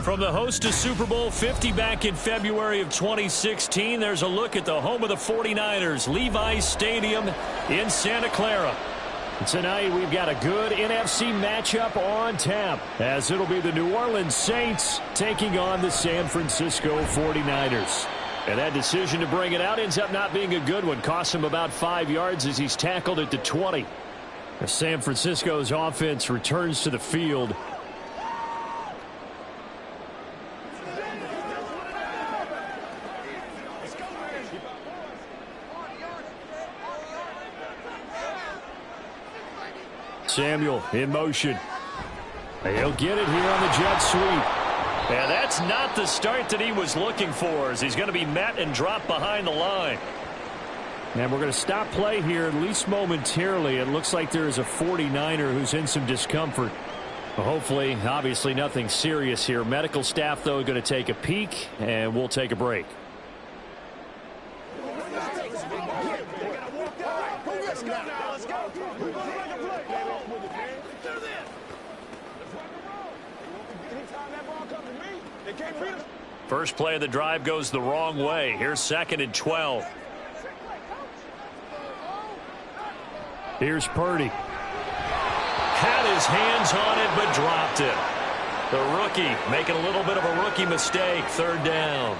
From the host to Super Bowl 50 back in February of 2016, there's a look at the home of the 49ers, Levi's Stadium in Santa Clara. Tonight, we've got a good NFC matchup on tap, as it'll be the New Orleans Saints taking on the San Francisco 49ers. And that decision to bring it out ends up not being a good one. Costs him about 5 yards as he's tackled at the 20. As San Francisco's offense returns to the field. Samuel in motion. He'll get it here on the jet sweep. And that's not the start that he was looking for, as he's going to be met and dropped behind the line. And we're going to stop play here, at least momentarily. It looks like there is a 49er who's in some discomfort. Well, hopefully, obviously nothing serious here. Medical staff, though, going to take a peek, and we'll take a break. First play of the drive goes the wrong way. Here's 2nd and 12. Here's Purdy. Had his hands on it, but dropped it. The rookie making a little bit of a rookie mistake. 3rd down.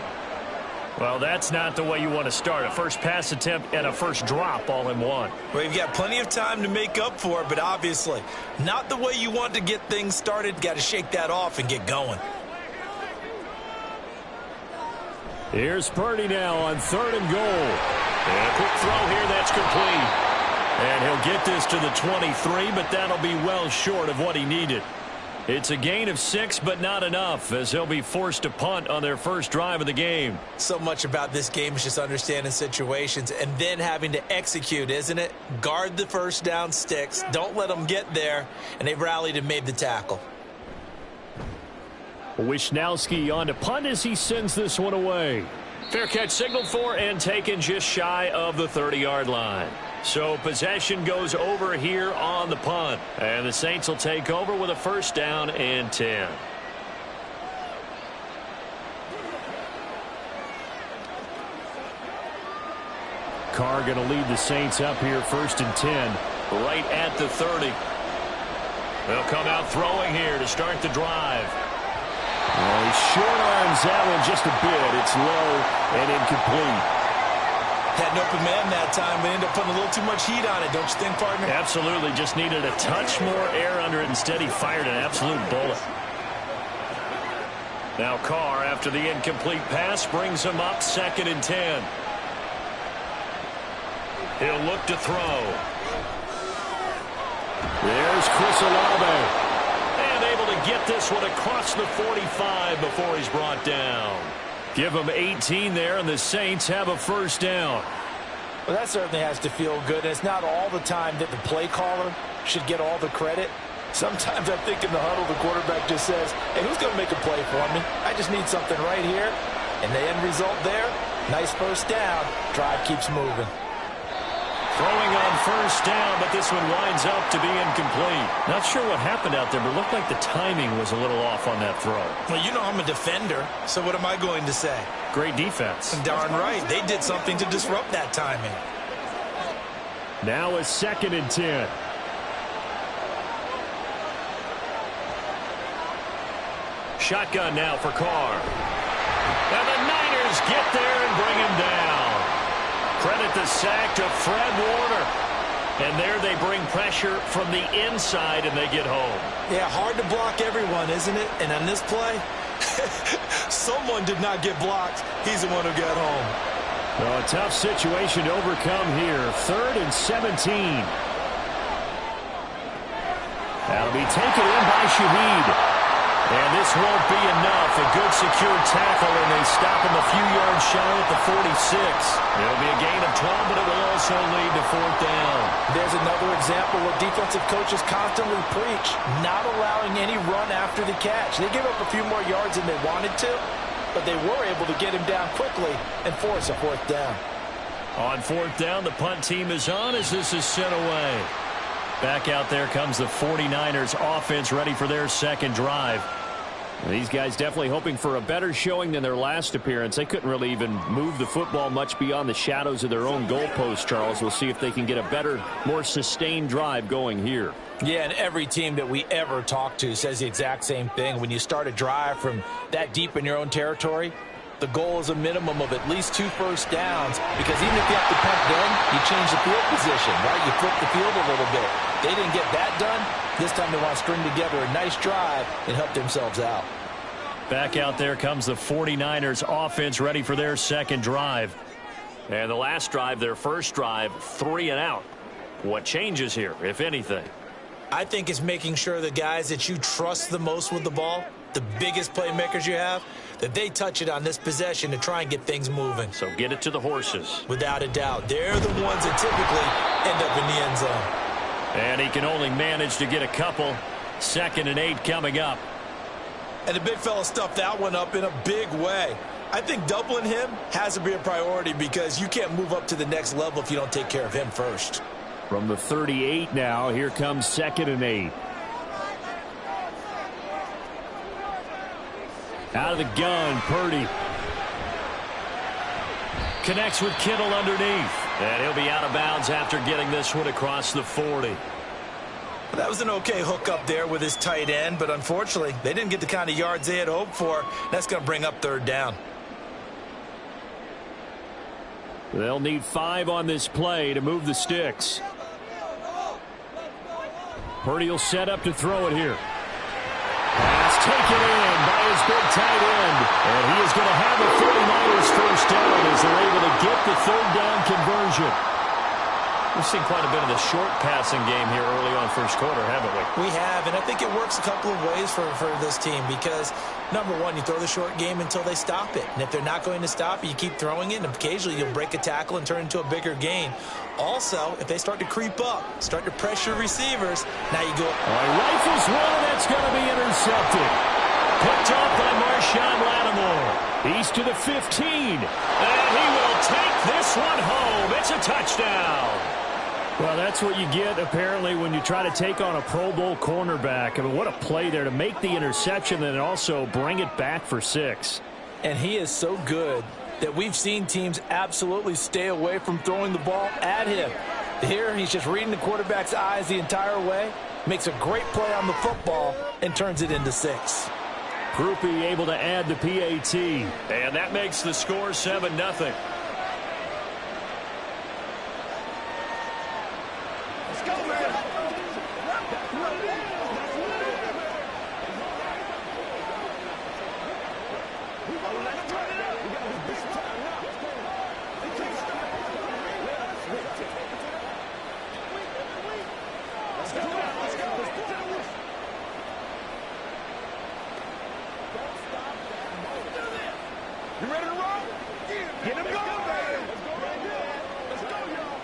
Well, that's not the way you want to start. A first pass attempt and a first drop all in one. Well, you've got plenty of time to make up for it, but obviously not the way you want to get things started. Got to shake that off and get going. Here's Purdy now on 3rd and goal. And a quick throw here, that's complete. And he'll get this to the 23, but that'll be well short of what he needed. It's a gain of 6, but not enough, as he'll be forced to punt on their first drive of the game. So much about this game is just understanding situations and then having to execute, isn't it? Guard the first down sticks. Don't let them get there. And they've rallied and made the tackle. Wishnowski on to punt as he sends this one away. Fair catch signaled for and taken just shy of the 30-yard line. So possession goes over here on the punt. And the Saints will take over with a 1st down and 10. Carr going to lead the Saints up here 1st and 10. Right at the 30. They'll come out throwing here to start the drive. Well, he short arms that one just a bit. It's low and incomplete. Had an open man that time, but ended up putting a little too much heat on it, don't you think, partner? Absolutely. Just needed a touch more air under it. Instead, he fired an absolute bullet. Now Carr, after the incomplete pass, brings him up 2nd and 10. He'll look to throw. There's Chris Olave. And able to get this one across the 45 before he's brought down. Give him 18 there, and the Saints have a 1st down. Well, that certainly has to feel good. And it's not all the time that the play caller should get all the credit. Sometimes I think in the huddle, the quarterback just says, hey, who's going to make a play for me? I just need something right here. And the end result there, nice 1st down. Drive keeps moving. Throwing on 1st down, but this one winds up to be incomplete. Not sure what happened out there, but it looked like the timing was a little off on that throw. Well, you know I'm a defender, so what am I going to say? Great defense. Darn right. They did something to disrupt that timing. Now a 2nd and 10. Shotgun now for Carr. And the Niners get there and bring him down. Credit the sack to Fred Warner. And there they bring pressure from the inside, and they get home. Yeah, hard to block everyone, isn't it? And on this play, someone did not get blocked. He's the one who got home. Well, a tough situation to overcome here. 3rd and 17. That'll be taken in by Shaheed. And this won't be enough. A good secure tackle, and they stop him a few yards shy at the 46. It'll be a gain of 12, but it will also lead to 4th down. There's another example where defensive coaches constantly preach, not allowing any run after the catch. They give up a few more yards than they wanted to, but they were able to get him down quickly and force a 4th down. On 4th down, the punt team is on as this is sent away. Back out there comes the 49ers offense ready for their 2nd drive. These guys definitely hoping for a better showing than their last appearance. They couldn't really even move the football much beyond the shadows of their own goalpost, Charles. We'll see if they can get a better, more sustained drive going here. Yeah, and every team that we ever talk to says the exact same thing. When you start a drive from that deep in your own territory, the goal is a minimum of at least 2 first downs, because even if you have to punt then, you change the field position, right? You flip the field a little bit. They didn't get that done. This time they want to string together a nice drive and help themselves out. Back out there comes the 49ers offense, ready for their second drive. And the last drive, their first drive, 3 and out. What changes here, if anything? I think it's making sure the guys that you trust the most with the ball, the biggest playmakers you have, that they touch it on this possession to try and get things moving. So get it to the horses. Without a doubt. They're the ones that typically end up in the end zone. And he can only manage to get a couple. 2nd and 8 coming up. And the big fella stuffed that one up in a big way. I think doubling him has to be a priority, because you can't move up to the next level if you don't take care of him first. From the 38 now, here comes 2nd and 8. Out of the gun, Purdy. Connects with Kittle underneath. And he'll be out of bounds after getting this one across the 40. That was an okay hook up there with his tight end, but unfortunately, they didn't get the kind of yards they had hoped for. That's going to bring up 3rd down. They'll need 5 on this play to move the sticks. Purdy will set up to throw it here. Pass taken in by his big tight end. And he is going to have a 49ers first down as they're able to get the 3rd down conversion. We've seen quite a bit of the short passing game here early on first quarter, haven't we? We have, and I think it works a couple of ways for this team, because, number one, you throw the short game until they stop it. And if they're not going to stop it, you keep throwing it, and occasionally you'll break a tackle and turn it into a bigger gain. Also, if they start to creep up, start to pressure receivers, now you go. Rifles one, that's going to be intercepted. Picked off by Marshawn Lattimore. He's to the 15. And he will take this one home. It's a touchdown. Well, that's what you get, apparently, when you try to take on a Pro Bowl cornerback. I mean, what a play there to make the interception and also bring it back for 6. And he is so good that we've seen teams absolutely stay away from throwing the ball at him. Here, he's just reading the quarterback's eyes the entire way, makes a great play on the football, and turns it into 6. Groupie able to add the PAT. And that makes the score 7-0. You ready to roll? Get him going, baby. Let's go, y'all.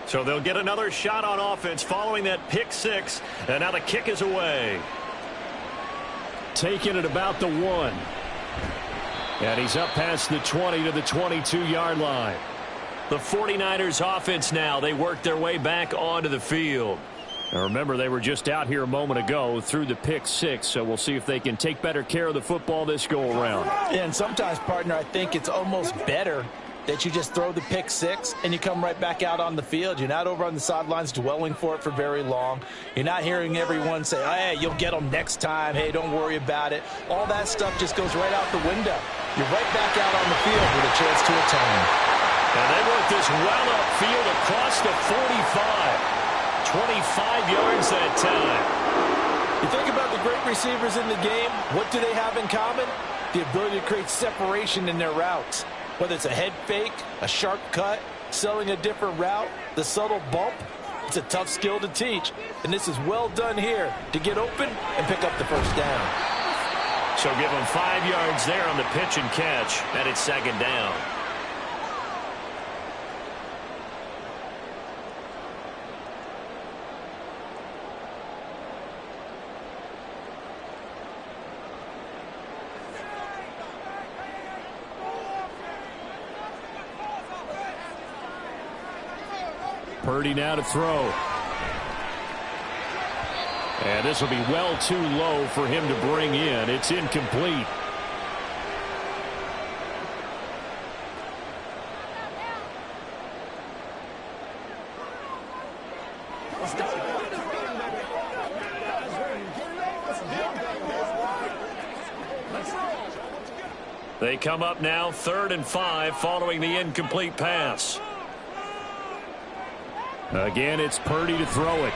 So they'll get another shot on offense following that pick 6. And now the kick is away. Taking it about the 1. And he's up past the 20 to the 22-yard line. The 49ers offense now, they work their way back onto the field. Now remember, they were just out here a moment ago through the pick 6, so we'll see if they can take better care of the football this go-around. And sometimes, partner, I think it's almost better that you just throw the pick 6 and you come right back out on the field. You're not over on the sidelines dwelling for it for very long. You're not hearing everyone say, hey, you'll get them next time. Hey, don't worry about it. All that stuff just goes right out the window. You're right back out on the field with a chance to atone. And they work this well upfield across the 45. 25 yards that time. You think about the great receivers in the game, what do they have in common? The ability to create separation in their routes. Whether it's a head fake, a sharp cut, selling a different route, the subtle bump, it's a tough skill to teach. And this is well done here to get open and pick up the first down. So give them 5 yards there on the pitch and catch, and it's 2nd down. Purdy now to throw. And this will be well too low for him to bring in. It's incomplete. They come up now 3rd and 5 following the incomplete pass. Again, it's Purdy to throw it.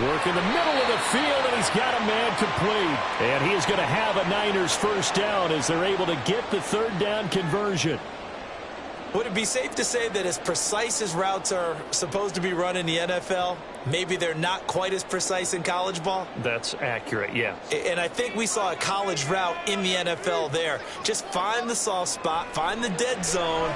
Work in the middle of the field, and he's got a man complete. And he is going to have a Niners first down as they're able to get the 3rd down conversion. Would it be safe to say that as precise as routes are supposed to be run in the NFL, maybe they're not quite as precise in college ball? That's accurate, yeah. And I think we saw a college route in the NFL there. Just find the soft spot, find the dead zone,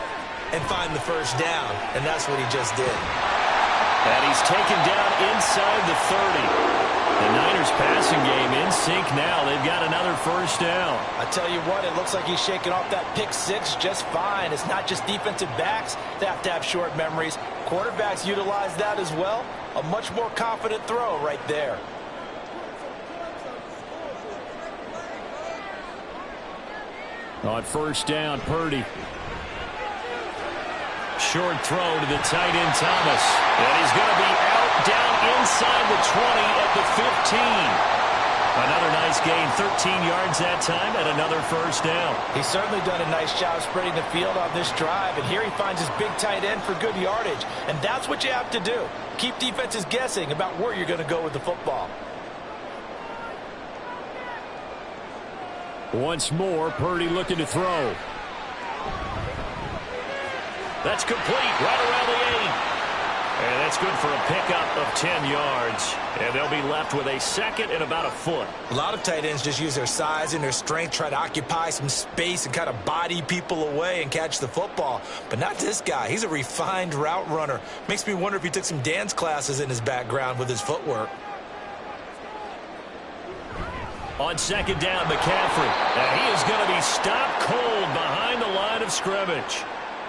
and find the first down. And that's what he just did. And he's taken down inside the 30. The Niners passing game in sync now. They've got another first down. I tell you what, it looks like he's shaking off that pick six just fine. It's not just defensive backs that have to have short memories. Quarterbacks utilize that as well. A much more confident throw right there. On first down, Purdy. Short throw to the tight end, Thomas. And he's going to be out down inside the 20 at the 15. Another nice gain, 13 yards that time, and another first down. He's certainly done a nice job spreading the field on this drive, and here he finds his big tight end for good yardage. And that's what you have to do. Keep defenses guessing about where you're going to go with the football. Once more, Purdy looking to throw. That's complete right around the 8. And that's good for a pickup of 10 yards. And they'll be left with a second and about a foot. A lot of tight ends just use their size and their strength, try to occupy some space and kind of body people away and catch the football. But not this guy. He's a refined route runner. Makes me wonder if he took some dance classes in his background with his footwork. On second down, McCaffrey. And he is going to be stopped cold behind the line of scrimmage.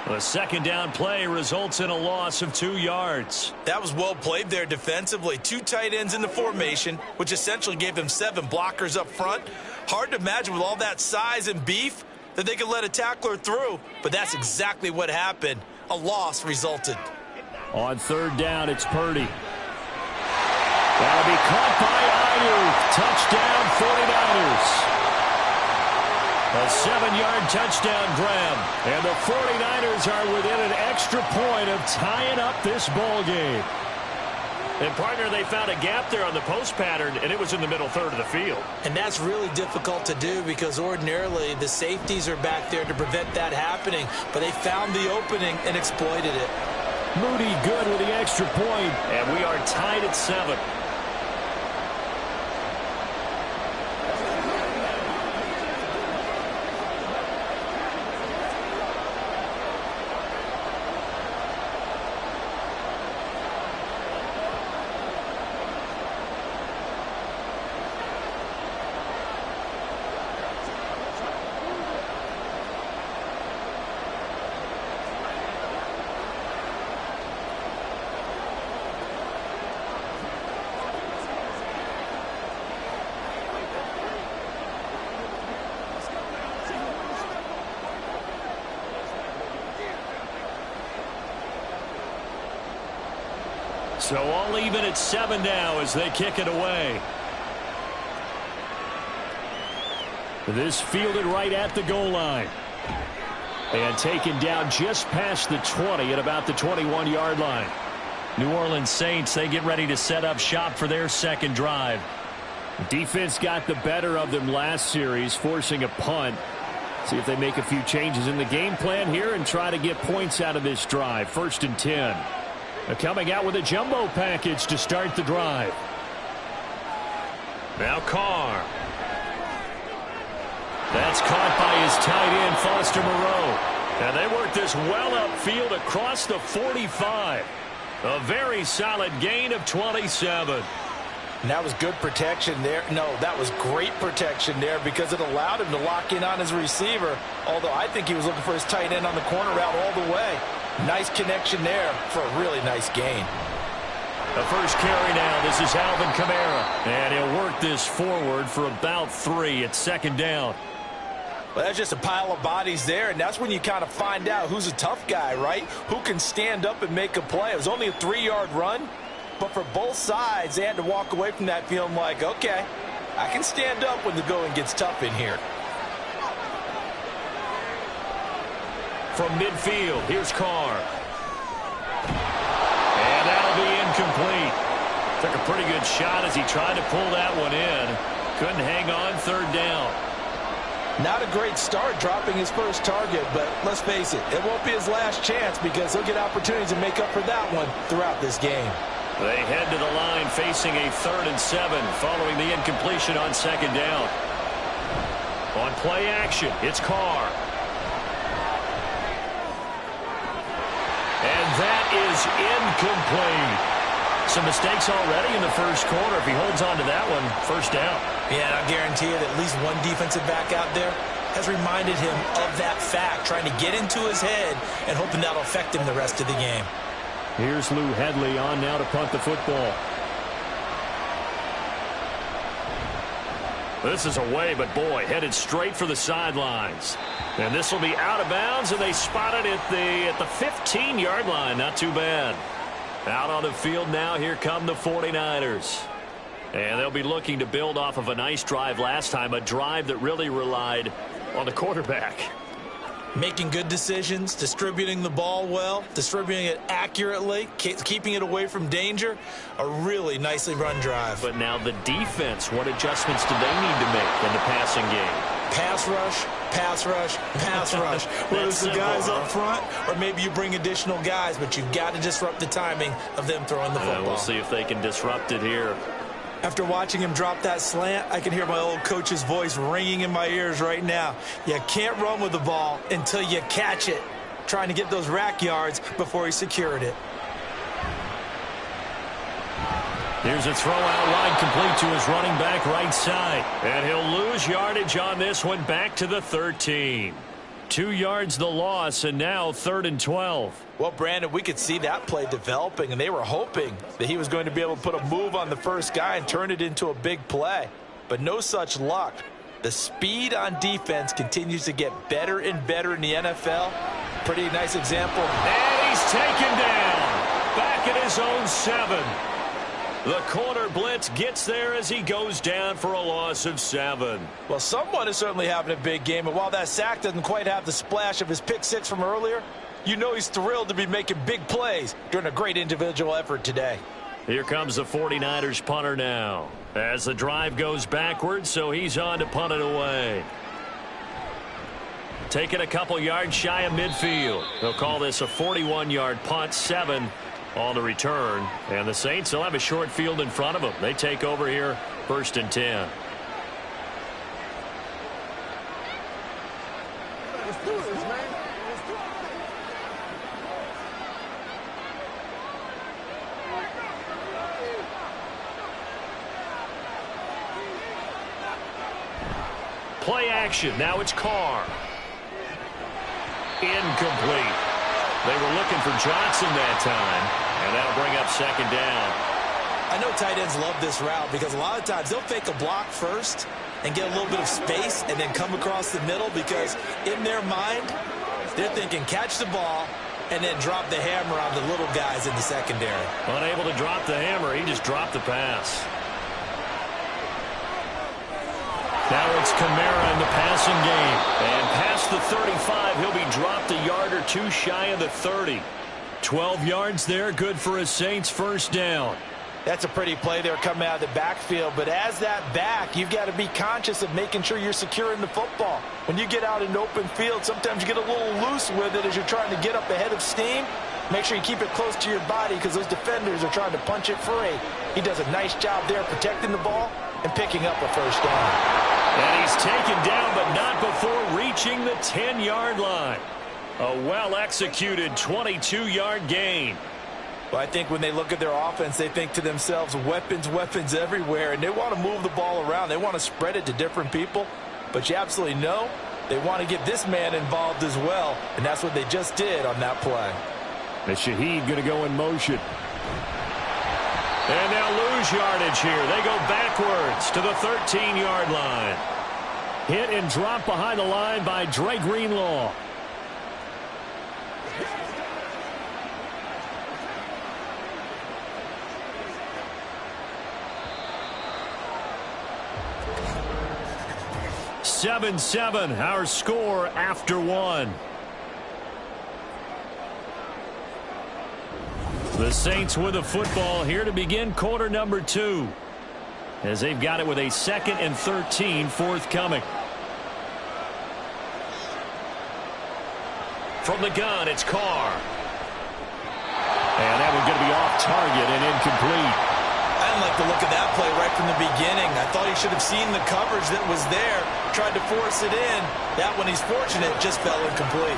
The second down play results in a loss of 2 yards. That was well played there defensively. 2 tight ends in the formation, which essentially gave them 7 blockers up front. Hard to imagine with all that size and beef that they could let a tackler through, but that's exactly what happened. A loss resulted. On third down, it's Purdy. That'll be caught by Ayuk. Touchdown, 49ers. A 7-yard touchdown grab. And the 49ers are within an extra point of tying up this ball game. And, partner, they found a gap there on the post pattern, and it was in the middle third of the field. And that's really difficult to do because ordinarily the safeties are back there to prevent that happening. But they found the opening and exploited it. Moody good with the extra point. And we are tied at 7. So all even at 7 now as they kick it away. This fielded right at the goal line. And taken down just past the 20 at about the 21-yard line. New Orleans Saints, they get ready to set up shop for their second drive. Defense got the better of them last series, forcing a punt. See if they make a few changes in the game plan here and try to get points out of this drive. 1st and 10. Coming out with a jumbo package to start the drive. Now Carr. That's caught by his tight end, Foster Moreau. And they work this well upfield across the 45. A very solid gain of 27. And that was good protection there. No, that was great protection there because it allowed him to lock in on his receiver. Although I think he was looking for his tight end on the corner route all the way. Nice connection there for a really nice gain. The first carry now. This is Alvin Kamara. And he'll work this forward for about 3 at second down. Well, that's just a pile of bodies there, and that's when you kind of find out who's a tough guy, right? Who can stand up and make a play. It was only a 3-yard run, but for both sides, they had to walk away from that feeling like, okay, I can stand up when the going gets tough in here. From midfield, here's Carr. And that'll be incomplete. Took a pretty good shot as he tried to pull that one in. Couldn't hang on, third down. Not a great start dropping his first target, but let's face it, it won't be his last chance because he'll get opportunities to make up for that one throughout this game. They head to the line facing a 3rd and 7 following the incompletion on second down. On play action, it's Carr. And that is incomplete. Some mistakes already in the first quarter. If he holds on to that one, first down. Yeah, and I guarantee you that at least one defensive back out there has reminded him of that fact, trying to get into his head and hoping that'll affect him the rest of the game. Here's Lou Hedley on now to punt the football. This is away, but boy, headed straight for the sidelines. And this will be out of bounds, and they spot it at the 15-yard line. Not too bad. Out on the field now, here come the 49ers. And they'll be looking to build off of a nice drive last time, a drive that really relied on the quarterback. Making good decisions, distributing the ball well, distributing it accurately, keeping it away from danger. A really nicely run drive. But now the defense, what adjustments do they need to make in the passing game? Pass rush, pass rush, pass rush. Whether it's the guys up front or maybe you bring additional guys, but you've got to disrupt the timing of them throwing the football. We'll see if they can disrupt it here. After watching him drop that slant, I can hear my old coach's voice ringing in my ears right now. You can't run with the ball until you catch it. Trying to get those rack yards before he secured it. Here's a throw out line complete to his running back right side. And he'll lose yardage on this one back to the 13. 2 yards the loss, and now 3rd and 12. Well, Brandon, we could see that play developing, and they were hoping that he was going to be able to put a move on the first guy and turn it into a big play. But no such luck. The speed on defense continues to get better and better in the NFL. Pretty nice example. And he's taken down. Back at his own 7. The corner blitz gets there as he goes down for a loss of 7. Well, someone is certainly having a big game, and while that sack doesn't quite have the splash of his pick 6 from earlier, you know he's thrilled to be making big plays during a great individual effort today. Here comes the 49ers punter now. As the drive goes backwards, so he's on to punt it away. Taking a couple yards shy of midfield. They'll call this a 41-yard punt, 7 on the return. And the Saints will have a short field in front of them. They take over here, 1st and 10. Let's do this, man. Let's do it. Play action. Now it's Carr. Incomplete. They were looking for Johnson that time, and that'll bring up 2nd down. I know tight ends love this route because a lot of times they'll fake a block first and get a little bit of space and then come across the middle because in their mind, they're thinking catch the ball and then drop the hammer on the little guys in the secondary. Unable to drop the hammer, he just dropped the pass. Now it's Kamara in the passing game. And past the 35, he'll be dropped a yard or 2 shy of the 30. 12 yards there, good for a Saints first down. That's a pretty play there coming out of the backfield, but as that back, you've got to be conscious of making sure you're securing the football. When you get out in open field, sometimes you get a little loose with it as you're trying to get up ahead of steam. Make sure you keep it close to your body because those defenders are trying to punch it free. He does a nice job there protecting the ball and picking up a first down. And he's taken down, but not before reaching the 10-yard line. A well-executed 22-yard gain. Well, I think when they look at their offense, they think to themselves, weapons, weapons everywhere, and they want to move the ball around. They want to spread it to different people, but you absolutely know they want to get this man involved as well, and that's what they just did on that play. And Shaheed going to go in motion. And they'll lose yardage here. They go backwards to the 13-yard line. Hit and drop behind the line by Dre Greenlaw. (7-7), our score after one. The Saints with the football here to begin quarter number 2. As they've got it with a 2nd and 13 forthcoming. From the gun, it's Carr. And that one's going to be off target and incomplete. I didn't like the look of that play right from the beginning. I thought he should have seen the coverage that was there, tried to force it in. That one, he's fortunate, just fell incomplete.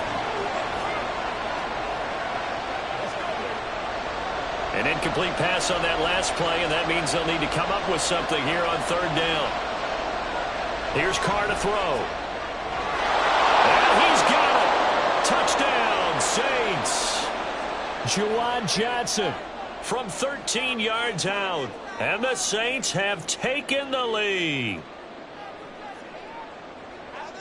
An incomplete pass on that last play, and that means they'll need to come up with something here on 3rd down. Here's Carr to throw. And he's got it. Touchdown, Saints. Juwan Johnson from 13 yards out. And the Saints have taken the lead.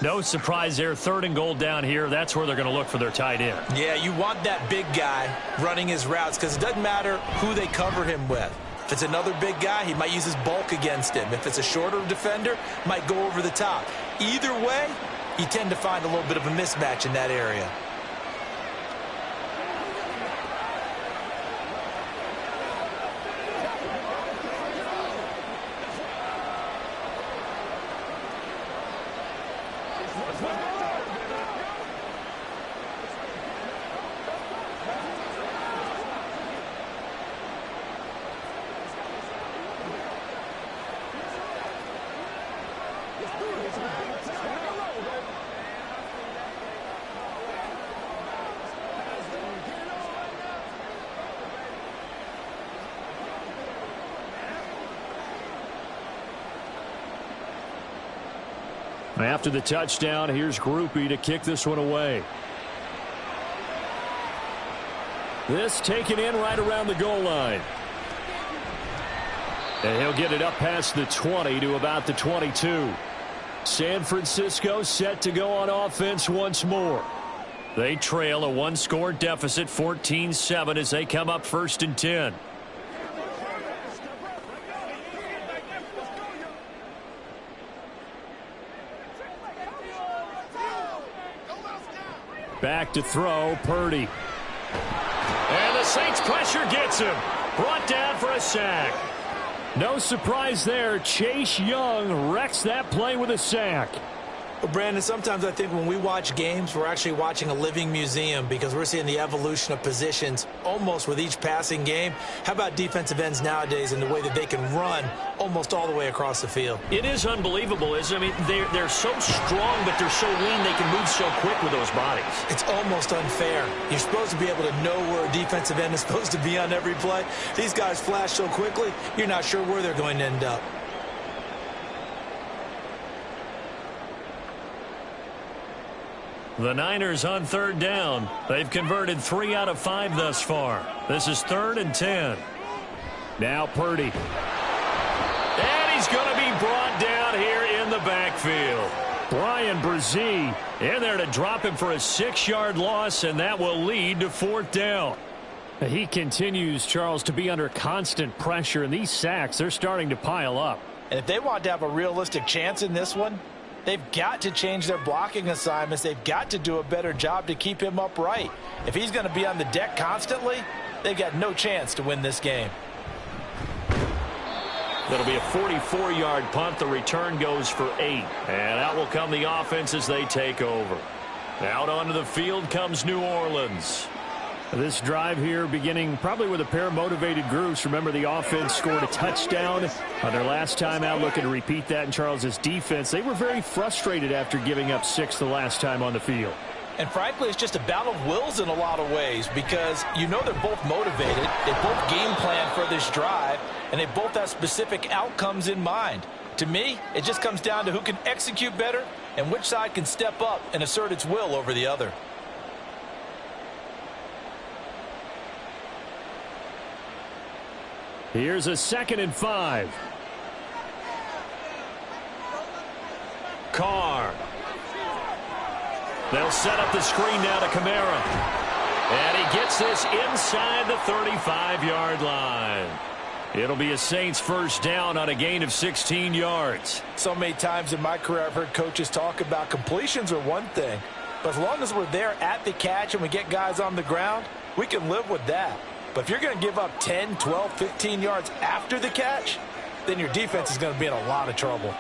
No surprise there. 3rd and goal down here. That's where they're going to look for their tight end. Yeah, you want that big guy running his routes because it doesn't matter who they cover him with. If it's another big guy, he might use his bulk against him. If it's a shorter defender, might go over the top. Either way, you tend to find a little bit of a mismatch in that area. After the touchdown, here's Groupie to kick this one away. This taken in right around the goal line. And he'll get it up past the 20 to about the 22. San Francisco set to go on offense once more. They trail a 1-score deficit, 14-7, as they come up 1st and 10. Back to throw, Purdy. And the Saints pressure gets him. Brought down for a sack. No surprise there. Chase Young wrecks that play with a sack. Well, Brandon, sometimes I think when we watch games, we're actually watching a living museum because we're seeing the evolution of positions almost with each passing game. How about defensive ends nowadays and the way that they can run almost all the way across the field? It is unbelievable, isn't it? I mean, they're so strong, but they're so lean, they can move so quick with those bodies. It's almost unfair. You're supposed to be able to know where a defensive end is supposed to be on every play. These guys flash so quickly, you're not sure where they're going to end up. The Niners on 3rd down. They've converted 3 out of 5 thus far. This is 3rd and 10. Now Purdy. And he's going to be brought down here in the backfield. Brian Brzee in there to drop him for a 6-yard loss, and that will lead to 4th down. He continues, Charles, to be under constant pressure, and these sacks, they're starting to pile up. And if they want to have a realistic chance in this one, they've got to change their blocking assignments. They've got to do a better job to keep him upright. If he's going to be on the deck constantly, they've got no chance to win this game. That'll be a 44-yard punt. The return goes for 8. And out will come the offense as they take over. Out onto the field comes New Orleans. This drive here beginning probably with a pair of motivated groups. Remember, the offense scored a touchdown on their last time out, looking to repeat that in Charles's defense. They were very frustrated after giving up 6 the last time on the field. And frankly, it's just a battle of wills in a lot of ways because you know they're both motivated. They both game plan for this drive, and they both have specific outcomes in mind. To me, it just comes down to who can execute better and which side can step up and assert its will over the other. Here's a 2nd and 5. Carr. They'll set up the screen now to Kamara. And he gets this inside the 35-yard line. It'll be a Saints first down on a gain of 16 yards. So many times in my career I've heard coaches talk about completions are one thing, but as long as we're there at the catch and we get guys on the ground, we can live with that. But if you're going to give up 10, 12, 15 yards after the catch, then your defense is going to be in a lot of trouble.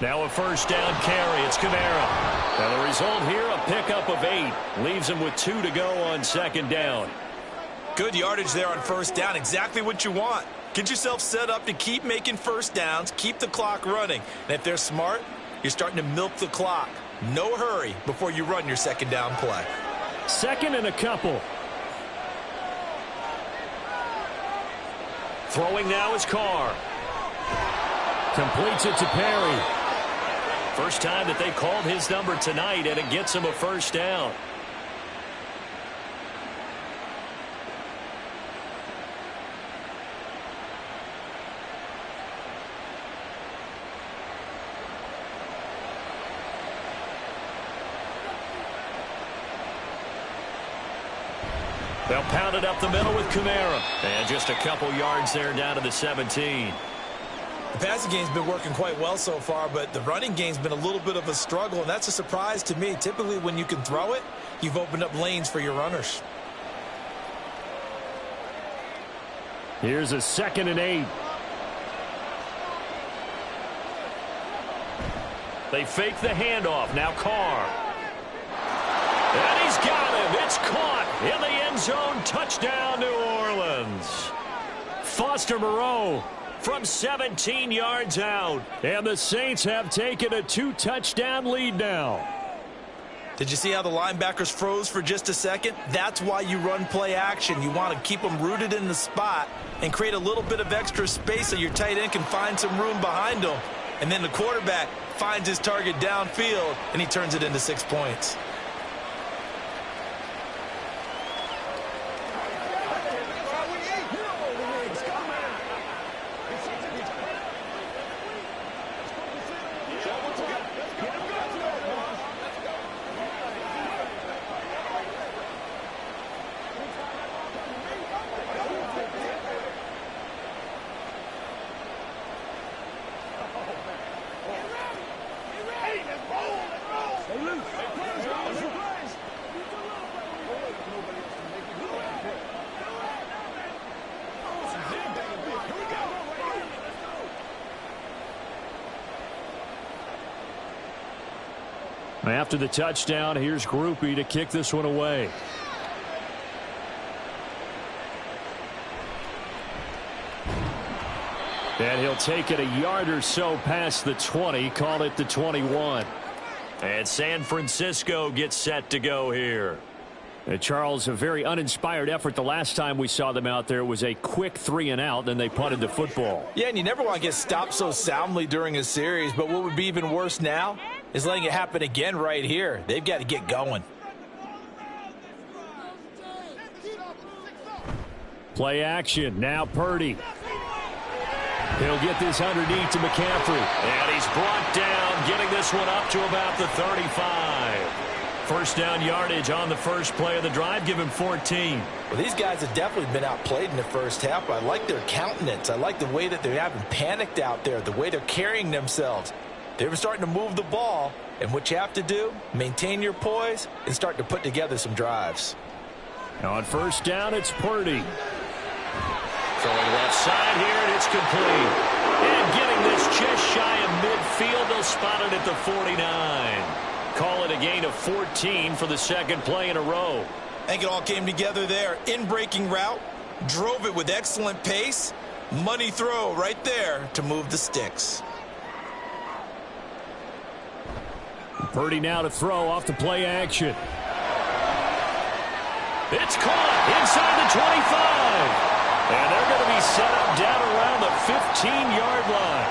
Now a first down carry. It's Kamara. And the result here, a pickup of 8. Leaves him with 2 to go on 2nd down. Good yardage there on first down. Exactly what you want. Get yourself set up to keep making first downs, keep the clock running. And if they're smart, you're starting to milk the clock. No hurry before you run your 2nd down play. 2nd and a couple. Throwing now is Carr. Completes it to Perry. First time that they called his number tonight, and it gets him a first down. They'll pound it up the middle with Kamara. And just a couple yards there down to the 17. The passing game's been working quite well so far, but the running game's been a little bit of a struggle, and that's a surprise to me. Typically, when you can throw it, you've opened up lanes for your runners. Here's a 2nd and 8. They fake the handoff. Now Carr. And he's got him. It's caught in the end zone. Touchdown, New Orleans. Foster Moreau from 17 yards out. And the Saints have taken a 2-touchdown lead now. Did you see how the linebackers froze for just a second? That's why you run play action. You want to keep them rooted in the spot and create a little bit of extra space so your tight end can find some room behind him. And then the quarterback finds his target downfield, and he turns it into 6 points. After the touchdown, here's Groupie to kick this one away. And he'll take it a yard or so past the 20, call it the 21. And San Francisco gets set to go here. Charles, a very uninspired effort. The last time we saw them out there was a quick 3-and-out, then they punted the football. Yeah, and you never want to get stopped so soundly during a series, but what would be even worse now is letting it happen again right here. They've got to get going. Play action. Now Purdy. He'll get this underneath to McCaffrey. And he's brought down, getting this one up to about the 35. First down yardage on the first play of the drive. Give him 14. Well, these guys have definitely been outplayed in the first half. But I like their countenance. I like the way that they haven't panicked out there, the way they're carrying themselves. They're starting to move the ball. And what you have to do, maintain your poise and start to put together some drives. Now on first down, it's Purdy. Throwing left side here, and it's complete. And getting this just shy of midfield, they'll spot it at the 49. Call it a gain of 14 for the second play in a row. I think it all came together there. In-breaking route, drove it with excellent pace. Money throw right there to move the sticks. Purdy now to throw off the play action. It's caught inside the 25. And they're going to be set up down around the 15-yard line.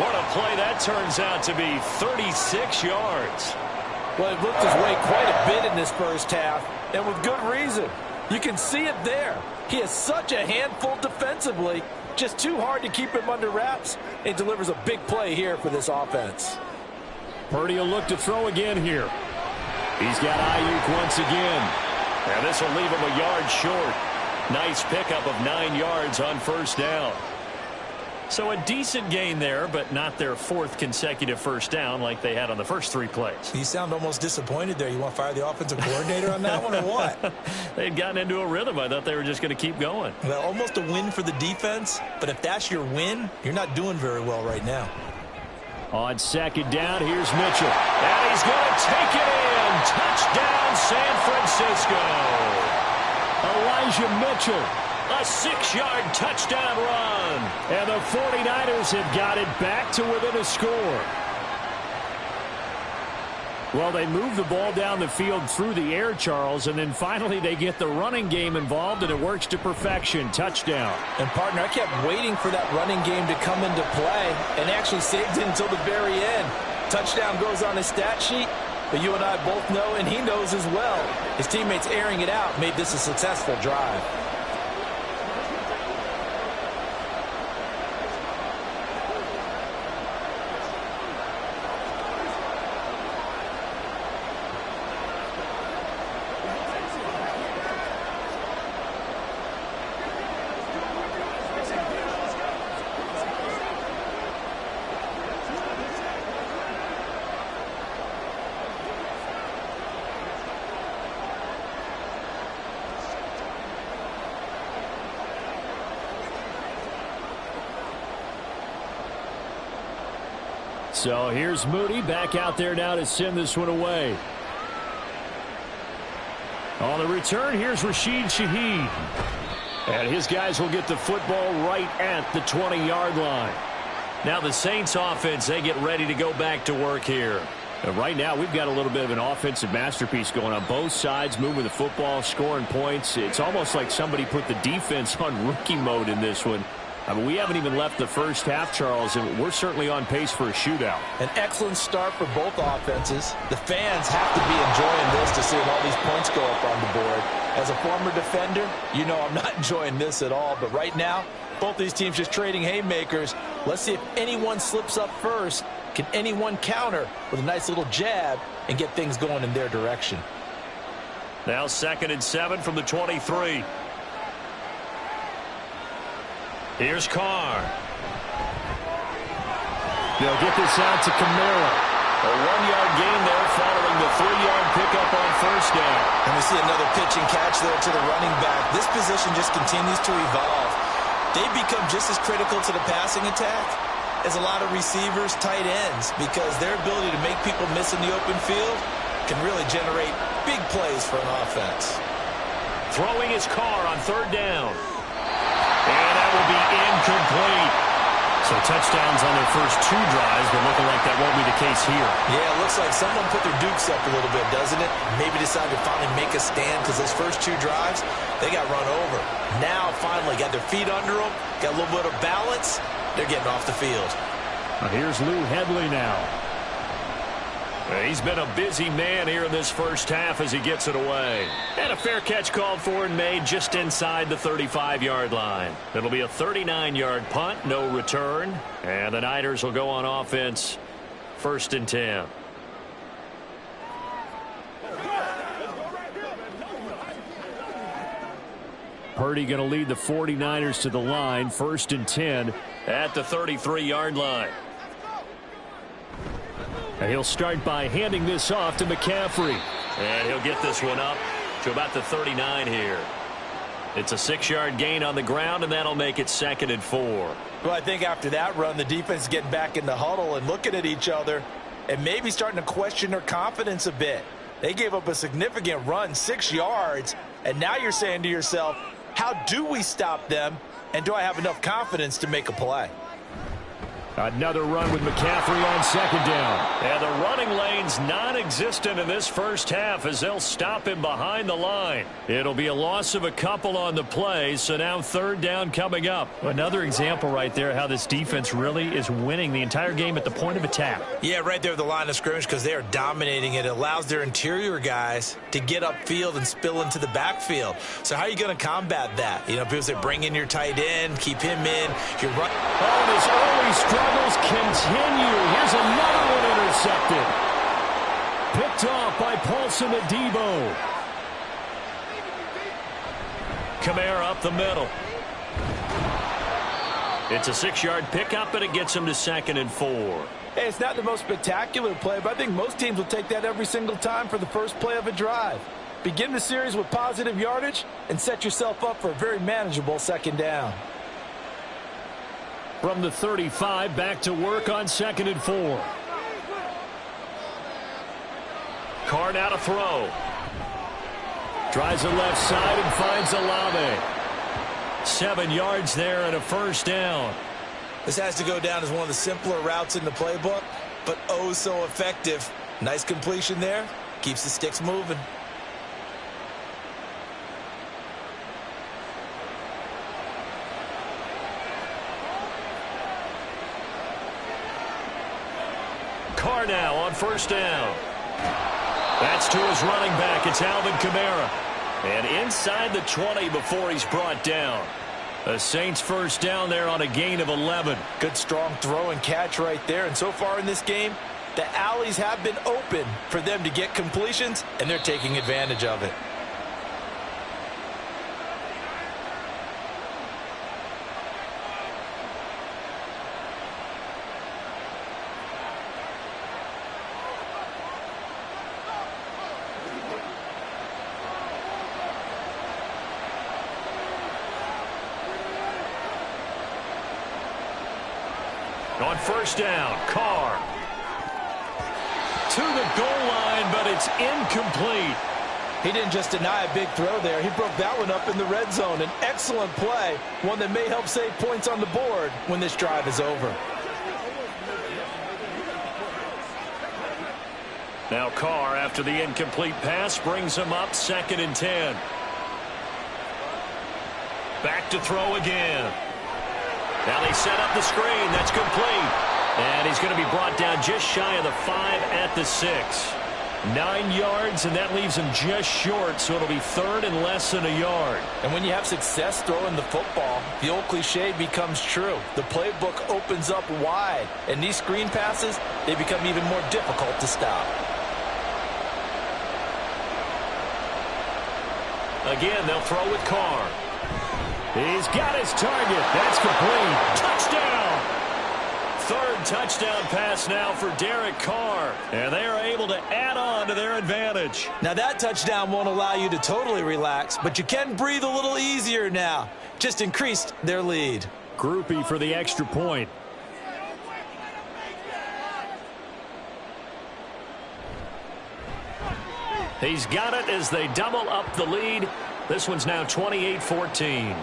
What a play that turns out to be, 36 yards. Well, it looked his way quite a bit in this first half, and with good reason. You can see it there. He is such a handful defensively. Just too hard to keep him under wraps. He delivers a big play here for this offense. Purdy will look to throw again here. He's got Ayuk once again. And this will leave him a yard short. Nice pickup of 9 yards on first down. So a decent gain there, but not their 4th consecutive first down like they had on the first 3 plays. You sound almost disappointed there. You want to fire the offensive coordinator on that one or what? They had gotten into a rhythm. I thought they were just going to keep going. Well, almost a win for the defense, but if that's your win, you're not doing very well right now. On second down, here's Mitchell. And he's going to take it in. Touchdown, San Francisco. Elijah Mitchell. A 6-yard touchdown run. And the 49ers have got it back to within a score. Well, they move the ball down the field through the air, Charles, and then finally they get the running game involved, and it works to perfection. Touchdown. And, partner, I kept waiting for that running game to come into play and actually saved it until the very end. Touchdown goes on his stat sheet, but you and I both know, and he knows as well, his teammates airing it out made this a successful drive. So here's Moody back out there now to send this one away. On the return, here's Rashid Shaheed. And his guys will get the football right at the 20-yard line. Now the Saints offense, they get ready to go back to work here. And right now we've got a little bit of an offensive masterpiece going on both sides, moving the football, scoring points. It's almost like somebody put the defense on rookie mode in this one. I mean, we haven't even left the first half, Charles, and we're certainly on pace for a shootout. An excellent start for both offenses. The fans have to be enjoying this to see all these points go up on the board. As a former defender, you know I'm not enjoying this at all. But right now, both these teams just trading haymakers. Let's see if anyone slips up first. Can anyone counter with a nice little jab and get things going in their direction? Now 2nd and 7 from the 23. Here's Carr. They'll get this out to Kamara. A 1-yard gain there following the 3-yard pickup on first down. And we see another pitch and catch there to the running back. This position just continues to evolve. They become just as critical to the passing attack as a lot of receivers, tight ends, because their ability to make people miss in the open field can really generate big plays for an offense. Throwing his Carr on 3rd down. And that will be incomplete. So touchdowns on their first 2 drives, but looking like that won't be the case here. Yeah, it looks like someone put their dukes up a little bit, doesn't it? Maybe decided to finally make a stand because those first 2 drives, they got run over. Now, finally, got their feet under them, got a little bit of balance. They're getting off the field. Now here's Lou Hedley now. He's been a busy man here in this first half as he gets it away. And a fair catch called for and made just inside the 35-yard line. It'll be a 39-yard punt, no return. And the Niners will go on offense, 1st and 10. Purdy going to lead the 49ers to the line, 1st and 10 at the 33-yard line. And he'll start by handing this off to McCaffrey. And he'll get this one up to about the 39 here. It's a 6-yard gain on the ground, and that'll make it 2nd and 4. Well, I think after that run, the defense is getting back in the huddle and looking at each other and maybe starting to question their confidence a bit. They gave up a significant run, 6 yards, and now you're saying to yourself, how do we stop them, and do I have enough confidence to make a play? Another run with McCaffrey on second down. And the running lane's non-existent in this first half as they'll stop him behind the line. It'll be a loss of a couple on the play, so now third down coming up. Another example right there how this defense really is winning the entire game at the point of attack. Yeah, right there at the line of scrimmage because they are dominating it. It allows their interior guys to get upfield and spill into the backfield. So how are you going to combat that? You know, people say bring in your tight end, keep him in. You're right. Oh, this early struggles continue. Here's another one intercepted. Picked off by Paulson Adebo. Kamara up the middle. It's a 6-yard pickup, and it gets him to 2nd and 4. Hey, it's not the most spectacular play, but I think most teams will take that every single time for the first play of a drive. Begin the series with positive yardage and set yourself up for a very manageable second down. From the 35, back to work on 2nd and 4. Carr now to throw. Tries the left side and finds Olave. 7 yards there and a first down. This has to go down as one of the simpler routes in the playbook, but oh so effective. Nice completion there. Keeps the sticks moving. Carr now on first down. That's to his running back. It's Alvin Kamara. And inside the 20 before he's brought down. The Saints first down there on a gain of 11. Good strong throw and catch right there. And so far in this game, the alleys have been open for them to get completions, and they're taking advantage of it. On first down, Carr. To the goal line, but it's incomplete. He didn't just deny a big throw there. He broke that one up in the red zone. An excellent play, one that may help save points on the board when this drive is over. Now Carr, after the incomplete pass, brings him up 2nd and 10. Back to throw again. Now they set up the screen. That's complete. And he's going to be brought down just shy of the 5 at the 6. 9 yards, and that leaves him just short, so it'll be 3rd and less than a yard. And when you have success throwing the football, the old cliche becomes true. The playbook opens up wide, and these screen passes, they become even more difficult to stop. Again, they'll throw with Carr. He's got his target. That's complete. Touchdown! 3rd touchdown pass now for Derek Carr. And they are able to add on to their advantage. Now that touchdown won't allow you to totally relax, but you can breathe a little easier now. Just increased their lead. Groupie for the extra point. He's got it as they double up the lead. This one's now 28-14.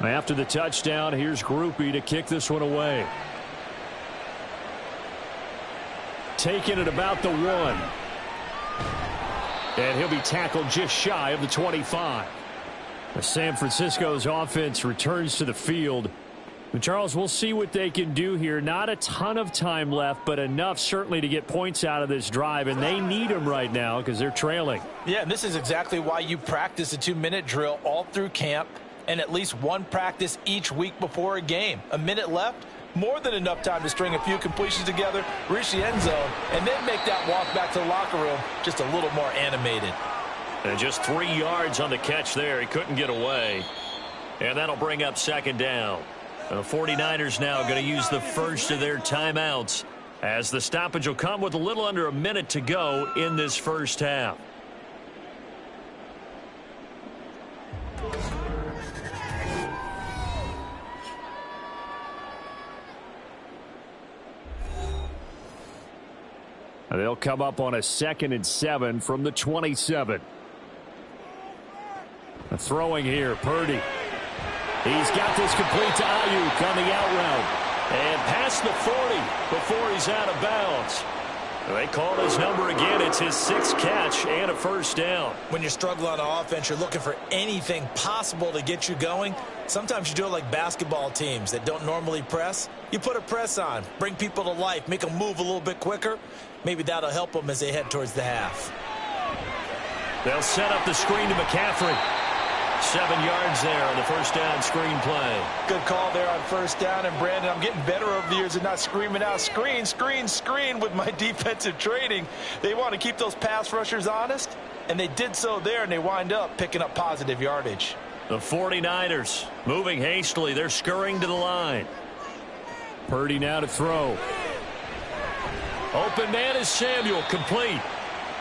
After the touchdown, here's Groupie to kick this one away. Taking it about the 1. And he'll be tackled just shy of the 25. The San Francisco's offense returns to the field. But Charles, we'll see what they can do here. Not a ton of time left, but enough certainly to get points out of this drive. And they need them right now because they're trailing. Yeah, and this is exactly why you practice a 2-minute drill all through camp and at least one practice each week before a game. A minute left, More than enough time to string a few completions together, reach the end zone, and then make that walk back to the locker room just a little more animated. And just 3 yards on the catch there. He couldn't get away. And that'll bring up second down. The 49ers now going to use the first of their timeouts as the stoppage will come with a little under a minute to go in this first half. They'll come up on a 2nd and 7 from the 27. Throwing here, Purdy. He's got this complete to Ayuk on the out route. And past the 40 before he's out of bounds. They call his number again. It's his 6th catch and a first down. When you're struggling on offense, you're looking for anything possible to get you going. Sometimes you do it like basketball teams that don't normally press. You put a press on, bring people to life, make them move a little bit quicker. Maybe that'll help them as they head towards the half. They'll set up the screen to McCaffrey. 7 yards there on the first down screen play. Good call there on first down. And, Brandon, I'm getting better over the years and not screaming out, screen, screen, screen with my defensive training. They want to keep those pass rushers honest, and they did so there, and they wind up picking up positive yardage. The 49ers moving hastily. They're scurrying to the line. Purdy now to throw. Open man is Samuel, complete.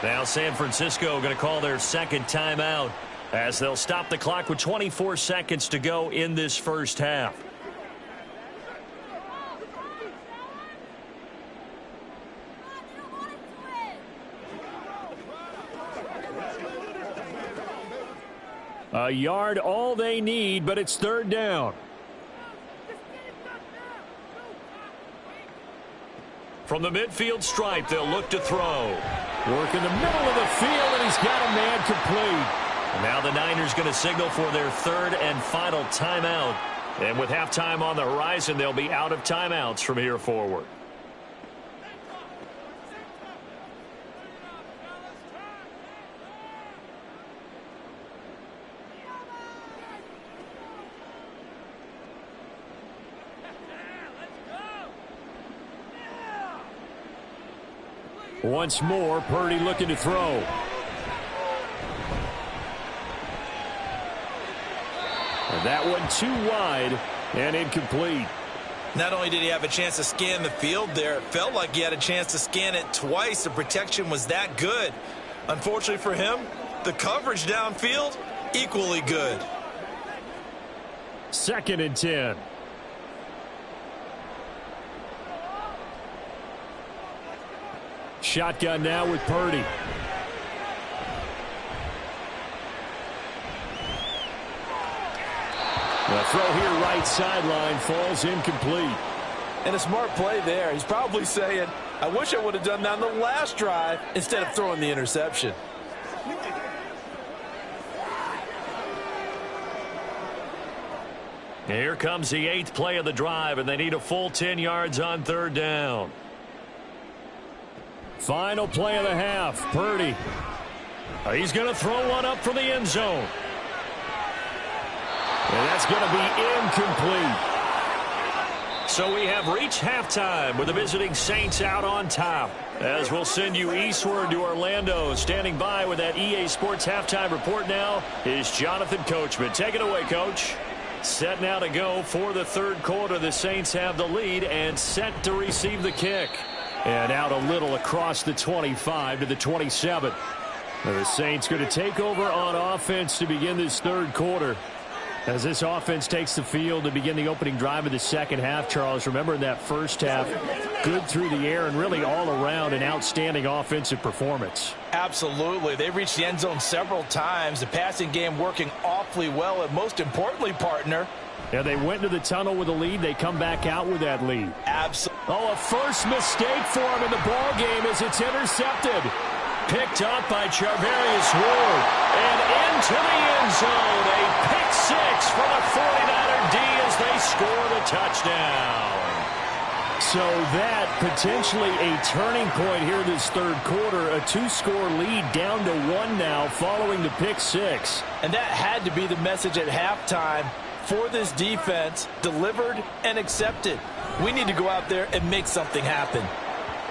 Now San Francisco going to call their second timeout as they'll stop the clock with 24 seconds to go in this first half. A yard all they need, but it's third down. From the midfield stripe, they'll look to throw. Work in the middle of the field, and he's got a man complete. And now the Niners going to signal for their third and final timeout. And with halftime on the horizon, they'll be out of timeouts from here forward. Once more, Purdy looking to throw. And that one too wide and incomplete. Not only did he have a chance to scan the field there, it felt like he had a chance to scan it twice. The protection was that good. Unfortunately for him, the coverage downfield, equally good. 2nd and 10. Shotgun now with Purdy. The throw here right sideline falls incomplete. And a smart play there. He's probably saying, I wish I would have done that on the last drive instead of throwing the interception. Here comes the 8th play of the drive, and they need a full 10 yards on third down. Final play of the half, Purdy. He's going to throw one up for the end zone. And that's going to be incomplete. So we have reached halftime with the visiting Saints out on top. As we'll send you eastward to Orlando. Standing by with that EA Sports halftime report now is Jonathan Coachman. Take it away, Coach. Set now to go for the third quarter. The Saints have the lead and set to receive the kick. And out a little across the 25 to the 27. Now the Saints going to take over on offense to begin this third quarter. As this offense takes the field to begin the opening drive of the second half, Charles, remember in that first half, good through the air and really all around an outstanding offensive performance. Absolutely. They reached the end zone several times. The passing game working awfully well, and most importantly, partner. Yeah, they went to the tunnel with a lead. They come back out with that lead. Absolutely. Oh, a first mistake for him in the ball game as it's intercepted. Picked up by Charvarius Ward. And into the end zone. A pick six for the 49er D as they score the touchdown. So that potentially a turning point here this third quarter. A 2-score lead down to 1 now following the pick six. And that had to be the message at halftime for this defense, delivered and accepted. We need to go out there and make something happen.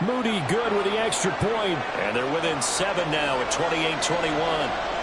Moody good with the extra point. And they're within 7 now at 28-21.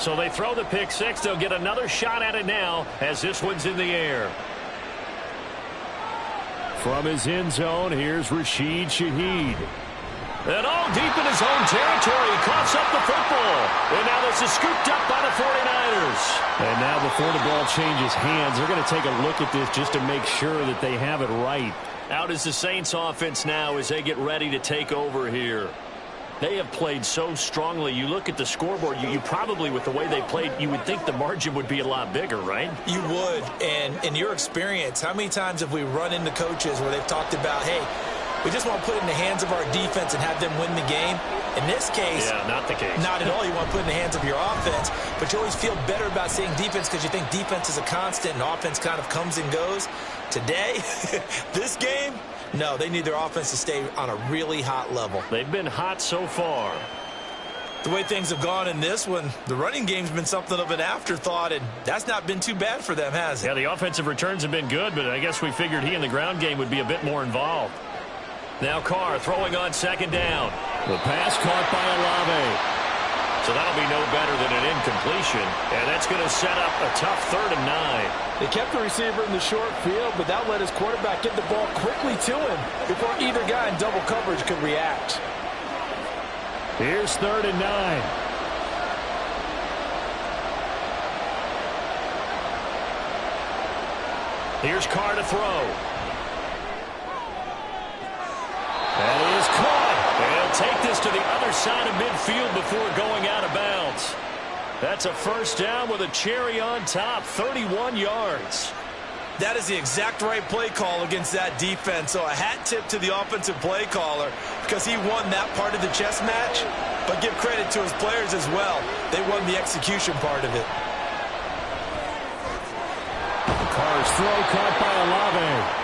So they throw the pick six. They'll get another shot at it now as this one's in the air. From his end zone, here's Rashid Shaheed. And all deep in his own territory. He coughs up the football. And now this is scooped up by the 49ers. And now before the ball changes hands, they're going to take a look at this just to make sure that they have it right. Out is the Saints offense now as they get ready to take over here. They have played so strongly. You look at the scoreboard, you probably, with the way they played, you would think the margin would be a lot bigger, right? You would. And in your experience, how many times have we run into coaches where they've talked about, hey, we just want to put it in the hands of our defense and have them win the game? In this case, yeah, not the case. Not at all. You want to put it in the hands of your offense, but you always feel better about saying defense because you think defense is a constant and offense kind of comes and goes. Today, this game, no, they need their offense to stay on a really hot level. They've been hot so far. The way things have gone in this one, the running game's been something of an afterthought, and that's not been too bad for them, has it? Yeah, the offensive returns have been good, but I guess we figured he in the ground game would be a bit more involved. Now Carr throwing on second down. The pass caught by Olave. So that'll be no better than an incompletion, and that's going to set up a tough 3rd and 9. They kept the receiver in the short field, but that let his quarterback get the ball quickly to him before either guy in double coverage could react. Here's 3rd and 9. Here's Carr to throw. That is caught. And he'll take this to the other side of midfield before going out of bounds. That's a first down with a cherry on top, 31 yards. That is the exact right play call against that defense. So a hat tip to the offensive play caller because he won that part of the chess match. But give credit to his players as well. They won the execution part of it. Carr's throw caught by Olave.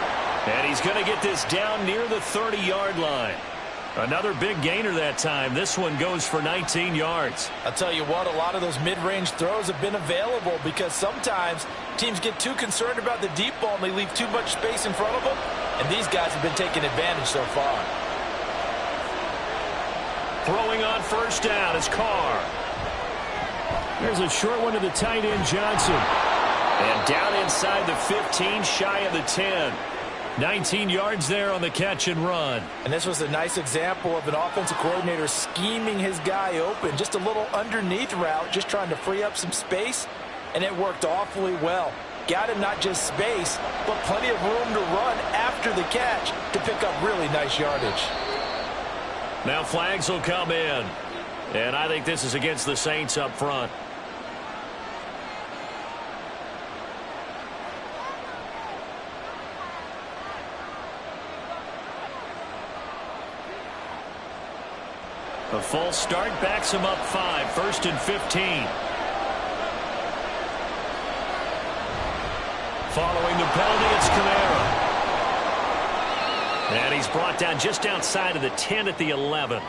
And he's going to get this down near the 30-yard line. Another big gainer that time. This one goes for 19 yards. I'll tell you what, a lot of those mid-range throws have been available because sometimes teams get too concerned about the deep ball and they leave too much space in front of them. And these guys have been taking advantage so far. Throwing on first down is Carr. There's a short one to the tight end, Johnson. And down inside the 15, shy of the 10. 19 yards there on the catch and run. And this was a nice example of an offensive coordinator scheming his guy open. Just a little underneath route, just trying to free up some space, and it worked awfully well. Got him not just space, but plenty of room to run after the catch to pick up really nice yardage. Now flags will come in. And I think this is against the Saints up front. A false start backs him up 5. 1st and 15. Following the penalty, it's Kamara. And he's brought down just outside of the 10 at the 11.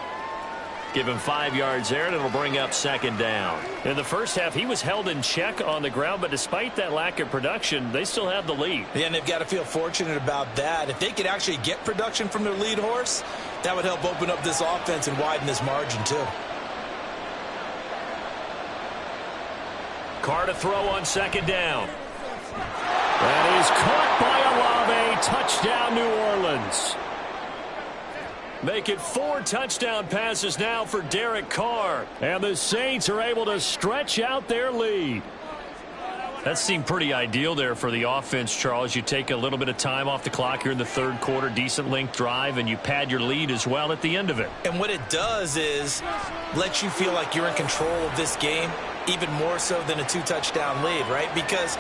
Give him 5 yards there, and it'll bring up 2nd down. In the first half, he was held in check on the ground, but despite that lack of production, they still have the lead. Yeah, and they've got to feel fortunate about that. If they could actually get production from their lead horse, that would help open up this offense and widen this margin, too. Carr to throw on 2nd down. That is caught by Olave. Touchdown, New Orleans. Make it 4 touchdown passes now for Derek Carr. And the Saints are able to stretch out their lead. That seemed pretty ideal there for the offense, Charles. You take a little bit of time off the clock here in the third quarter, decent length drive, and you pad your lead as well at the end of it. And what it does is let you feel like you're in control of this game, even more so than a 2-touchdown lead, right? Because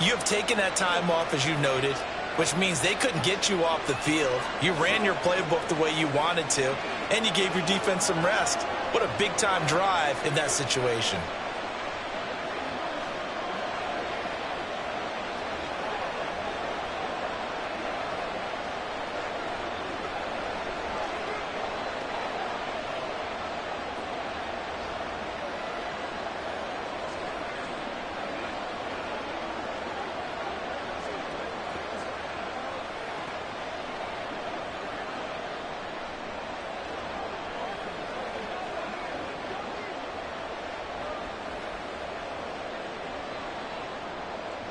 you have taken that time off, as you noted, which means they couldn't get you off the field. You ran your playbook the way you wanted to, and you gave your defense some rest. What a big-time drive in that situation.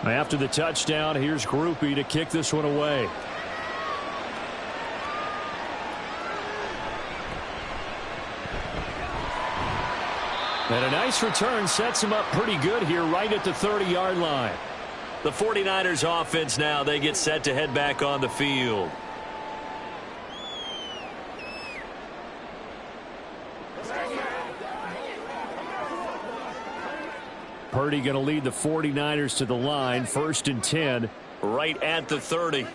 After the touchdown, here's Groupie to kick this one away. And a nice return sets him up pretty good here right at the 30-yard line. The 49ers offense now, they get set to head back on the field. Purdy going to lead the 49ers to the line, 1st and 10, right at the 30.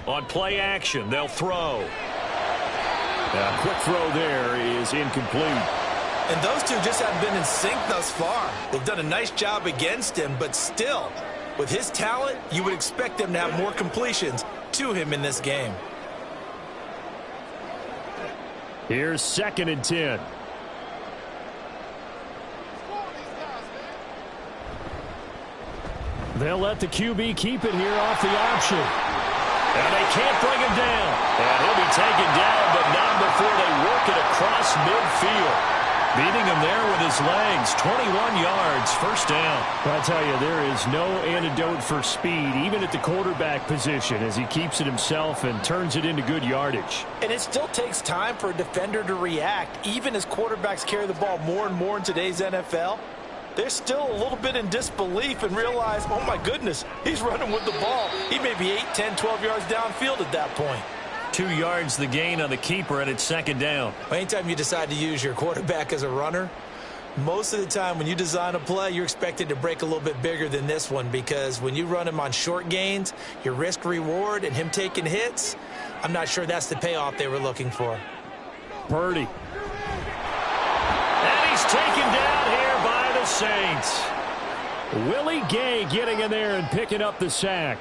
On play action, they'll throw. A quick throw there is incomplete. And those two just haven't been in sync thus far. They've done a nice job against him, but still, with his talent, you would expect them to have more completions to him in this game. Here's 2nd and 10. They'll let the QB keep it here off the option. And they can't bring him down. And he'll be taken down, but not before they work it across midfield. Beating him there with his legs. 21 yards, 1st down. I tell you, there is no antidote for speed, even at the quarterback position, as he keeps it himself and turns it into good yardage. And it still takes time for a defender to react, even as quarterbacks carry the ball more and more in today's NFL. They're still a little bit in disbelief and realize, oh, my goodness, he's running with the ball. He may be 8, 10, 12 yards downfield at that point. 2 yards the gain on the keeper, and it's 2nd down. Anytime you decide to use your quarterback as a runner, most of the time when you design a play, you're expected to break a little bit bigger than this one, because when you run him on short gains, your risk-reward and him taking hits, I'm not sure that's the payoff they were looking for. Purdy. And he's taken down here by the Saints. Willie Gay getting in there and picking up the sack.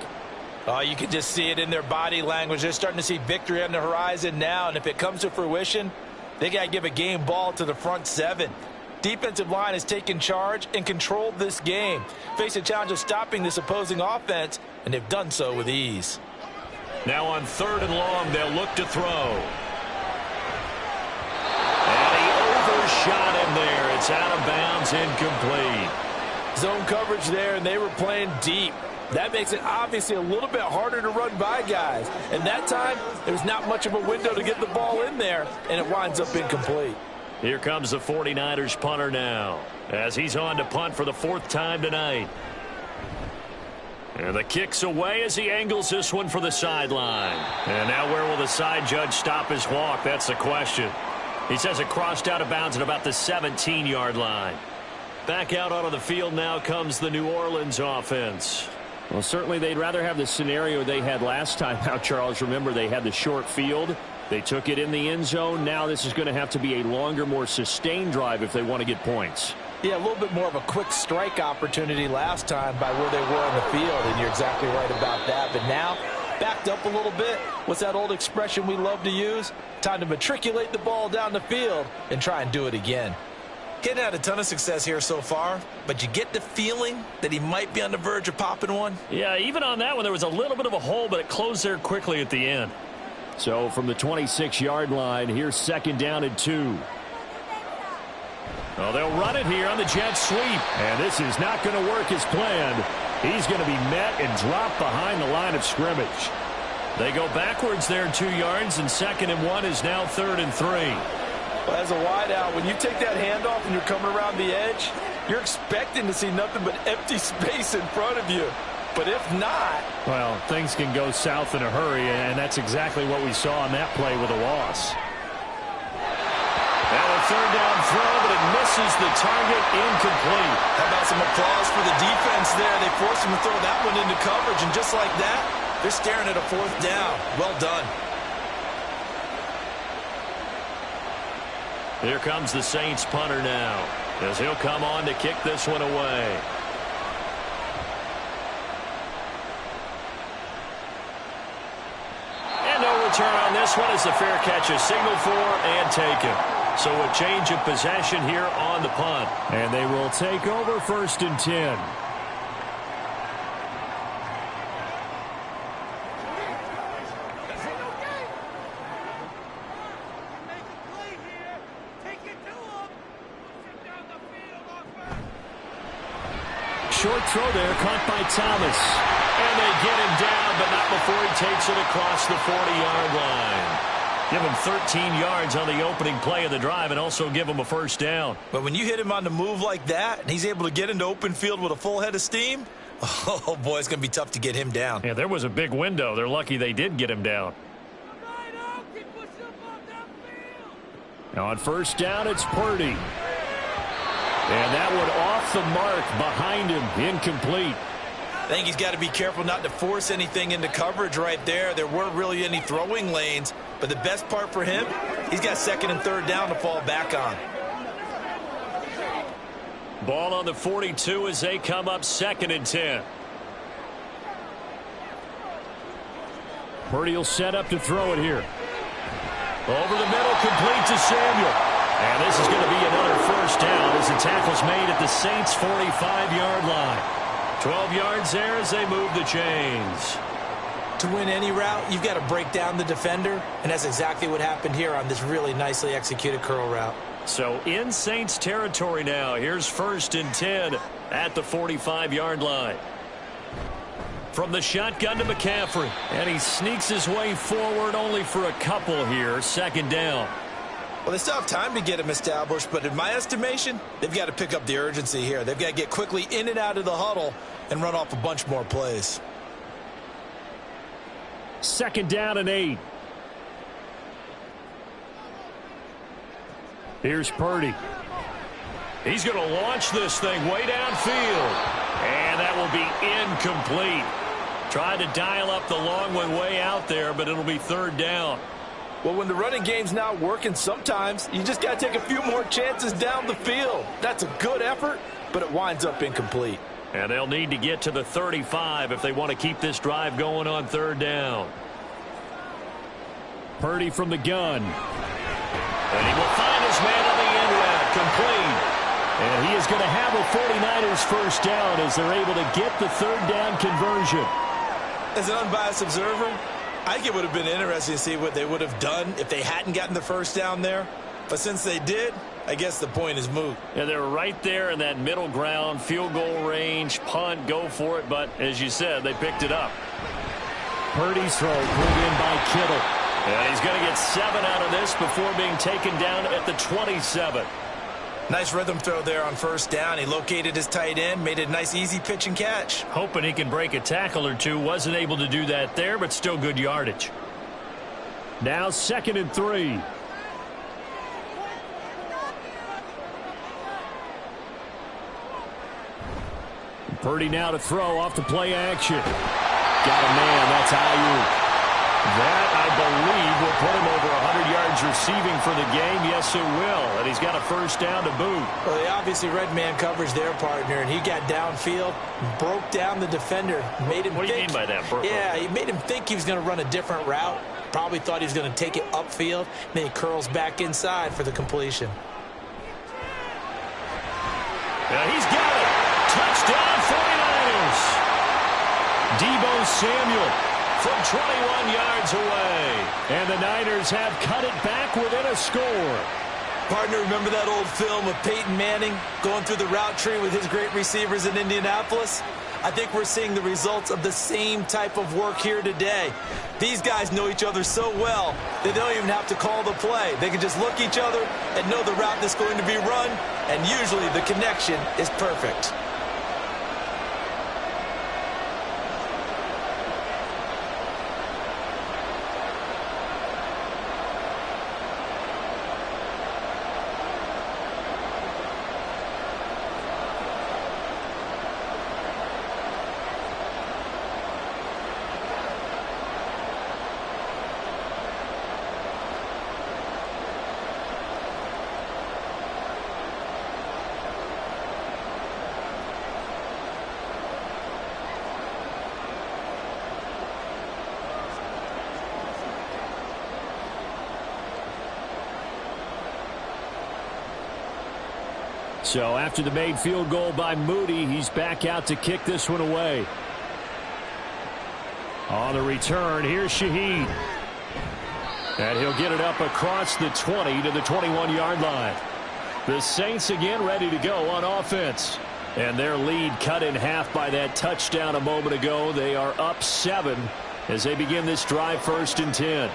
Oh, you can just see it in their body language. They're starting to see victory on the horizon now, and if it comes to fruition, they got to give a game ball to the front 7. Defensive line has taken charge and controlled this game. Face a challenge of stopping this opposing offense, and they've done so with ease. Now on 3rd and long, they'll look to throw. And he overshot him there. It's out of bounds, incomplete. Zone coverage there, and they were playing deep. That makes it obviously a little bit harder to run by guys. And that time, there's not much of a window to get the ball in there, and it winds up incomplete. Here comes the 49ers punter now, as he's on to punt for the 4th time tonight. And the kick's away as he angles this one for the sideline. And now where will the side judge stop his walk? That's the question. He says it crossed out of bounds at about the 17-yard line. Back out onto the field now comes the New Orleans offense. Well, certainly they'd rather have the scenario they had last time out, Charles. Remember, they had the short field. They took it in the end zone. Now this is going to have to be a longer, more sustained drive if they want to get points. Yeah, a little bit more of a quick strike opportunity last time by where they were on the field, and you're exactly right about that. But now, backed up a little bit. What's that old expression we love to use? Time to matriculate the ball down the field and try and do it again. Hadn't had a ton of success here so far, but you get the feeling that he might be on the verge of popping one. Yeah, even on that one, there was a little bit of a hole, but it closed there quickly at the end. So from the 26-yard line, here's 2nd down and 2. Well, they'll run it here on the jet sweep, and this is not going to work as planned. He's going to be met and dropped behind the line of scrimmage. They go backwards there 2 yards, and 2nd and 1 is now 3rd and 3. Well, as a wideout, when you take that handoff and you're coming around the edge, you're expecting to see nothing but empty space in front of you. But if not... Well, things can go south in a hurry, and that's exactly what we saw on that play with a loss. Now a third down throw, but it misses the target, incomplete. How about some applause for the defense there? They forced him to throw that one into coverage, and just like that, they're staring at a fourth down. Well done. Here comes the Saints punter now, as he'll come on to kick this one away. And no return on this one as the fair catch is signaled for and taken. So a change of possession here on the punt. And they will take over 1st and 10. Short throw there, caught by Thomas. And they get him down, but not before he takes it across the 40-yard line. Give him 13 yards on the opening play of the drive and also give him a first down. But when you hit him on the move like that, and he's able to get into open field with a full head of steam, oh, boy, it's going to be tough to get him down. Yeah, there was a big window. They're lucky they did get him down. Now on first down, it's Purdy. And that one off the mark behind him, incomplete. I think he's got to be careful not to force anything into coverage right there. There weren't really any throwing lanes, but the best part for him, he's got 2nd and 3rd down to fall back on. Ball on the 42 as they come up 2nd and 10. Purdy will set up to throw it here. Over the middle, complete to Samuel. And this is going to be another first down as the tackle's made at the Saints' 45-yard line. 12 yards there as they move the chains. To win any route, you've got to break down the defender, and that's exactly what happened here on this really nicely executed curl route. So in Saints territory now. Here's 1st and 10 at the 45-yard line. From the shotgun to McCaffrey, and he sneaks his way forward only for a couple here. 2nd down. Well, they still have time to get him established, but in my estimation, they've got to pick up the urgency here. They've got to get quickly in and out of the huddle and run off a bunch more plays. 2nd down and 8. Here's Purdy. He's going to launch this thing way downfield. And that will be incomplete. Tried to dial up the long one way out there, but it'll be 3rd down. Well, when the running game's not working, sometimes you just got to take a few more chances down the field. That's a good effort, but it winds up incomplete. And they'll need to get to the 35 if they want to keep this drive going on 3rd down. Purdy from the gun. And he will find his man on the end route, complete. And he is going to have a 49ers first down as they're able to get the 3rd down conversion. As an unbiased observer, I think it would have been interesting to see what they would have done if they hadn't gotten the first down there. But since they did, I guess the point is moot. Yeah, they're right there in that middle ground, field goal range, punt, go for it. But as you said, they picked it up. Purdy's throw pulled in by Kittle. And he's going to get 7 out of this before being taken down at the 27. Nice rhythm throw there on first down. He located his tight end, made it a nice easy pitch and catch. Hoping he can break a tackle or two. Wasn't able to do that there, but still good yardage. Now 2nd and 3. Purdy now to throw off the play action. Got a man. That's Ayuk. That, I believe, will put him over 100 yards receiving for the game. Yes, it will. And he's got a first down to boot. Well, they obviously red man coverage their partner, and he got downfield, broke down the defender, made him What do you mean by that? Yeah, he made him think he was going to run a different route. Probably thought he was going to take it upfield. Then he curls back inside for the completion. Now he's got it. Touchdown 49ers. Deebo Samuel from 21 yards away. And the Niners have cut it back within a score. Partner, remember that old film of Peyton Manning going through the route tree with his great receivers in Indianapolis? I think we're seeing the results of the same type of work here today. These guys know each other so well, they don't even have to call the play. They can just look each other and know the route that's going to be run, and usually the connection is perfect. So after the made field goal by Moody, he's back out to kick this one away. On the return, here's Shaheed. And he'll get it up across the 20 to the 21-yard line. The Saints again ready to go on offense. And their lead cut in half by that touchdown a moment ago. They are up 7 as they begin this drive, 1st and 10.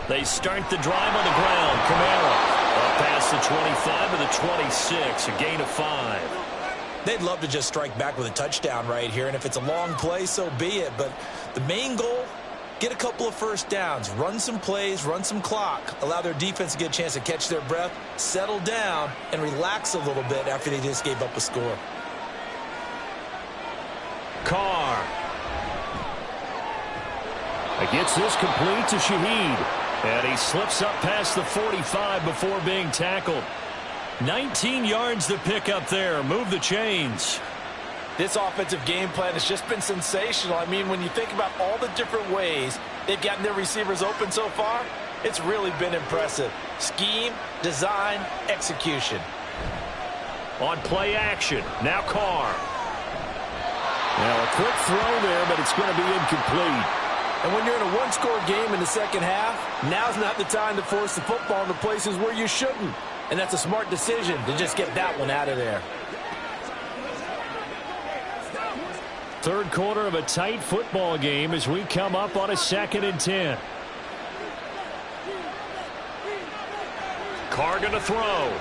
They start the drive on the ground. Kamara up past the 25 to the 26, a gain of 5. They'd love to just strike back with a touchdown right here, and if it's a long play, so be it. But the main goal, get a couple of first downs, run some plays, run some clock, allow their defense to get a chance to catch their breath, settle down, and relax a little bit after they just gave up a score. Carr. Gets this complete to Shaheed. And he slips up past the 45 before being tackled. 19 yards to pick up there. Move the chains. This offensive game plan has just been sensational. I mean, when you think about all the different ways they've gotten their receivers open so far, it's really been impressive. Scheme, design, execution. On play action, now Carr. Now a quick throw there, but it's going to be incomplete. And when you're in a one-score game in the second half, now's not the time to force the football in the places where you shouldn't. And that's a smart decision to just get that one out of there. Third quarter of a tight football game as we come up on a 2nd and 10. Carr going to throw.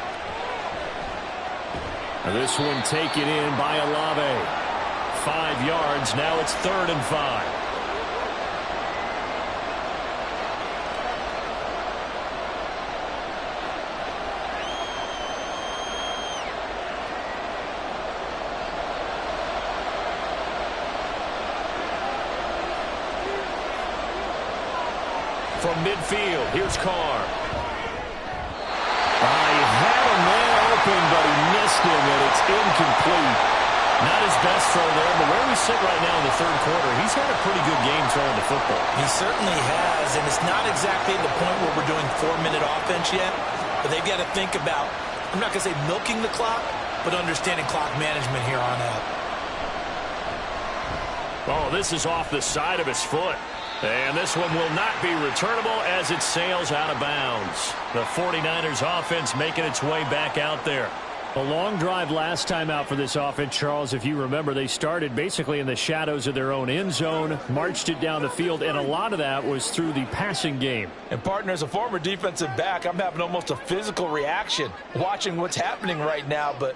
This one taken in by Olave. 5 yards. Now it's 3rd and 5. From midfield, here's Carr. He had a man open, but he missed him, and it's incomplete. Not his best throw there, but where we sit right now in the third quarter, he's had a pretty good game throwing the football. He certainly has, and it's not exactly at the point where we're doing 4-minute offense yet, but they've got to think about, I'm not going to say milking the clock, but understanding clock management here on out. Oh, this is off the side of his foot. And this one will not be returnable as it sails out of bounds. The 49ers offense making its way back out there. A long drive last time out for this offense, Charles. If you remember, they started basically in the shadows of their own end zone, marched it down the field, and a lot of that was through the passing game. And, partner, as a former defensive back, I'm having almost a physical reaction watching what's happening right now. But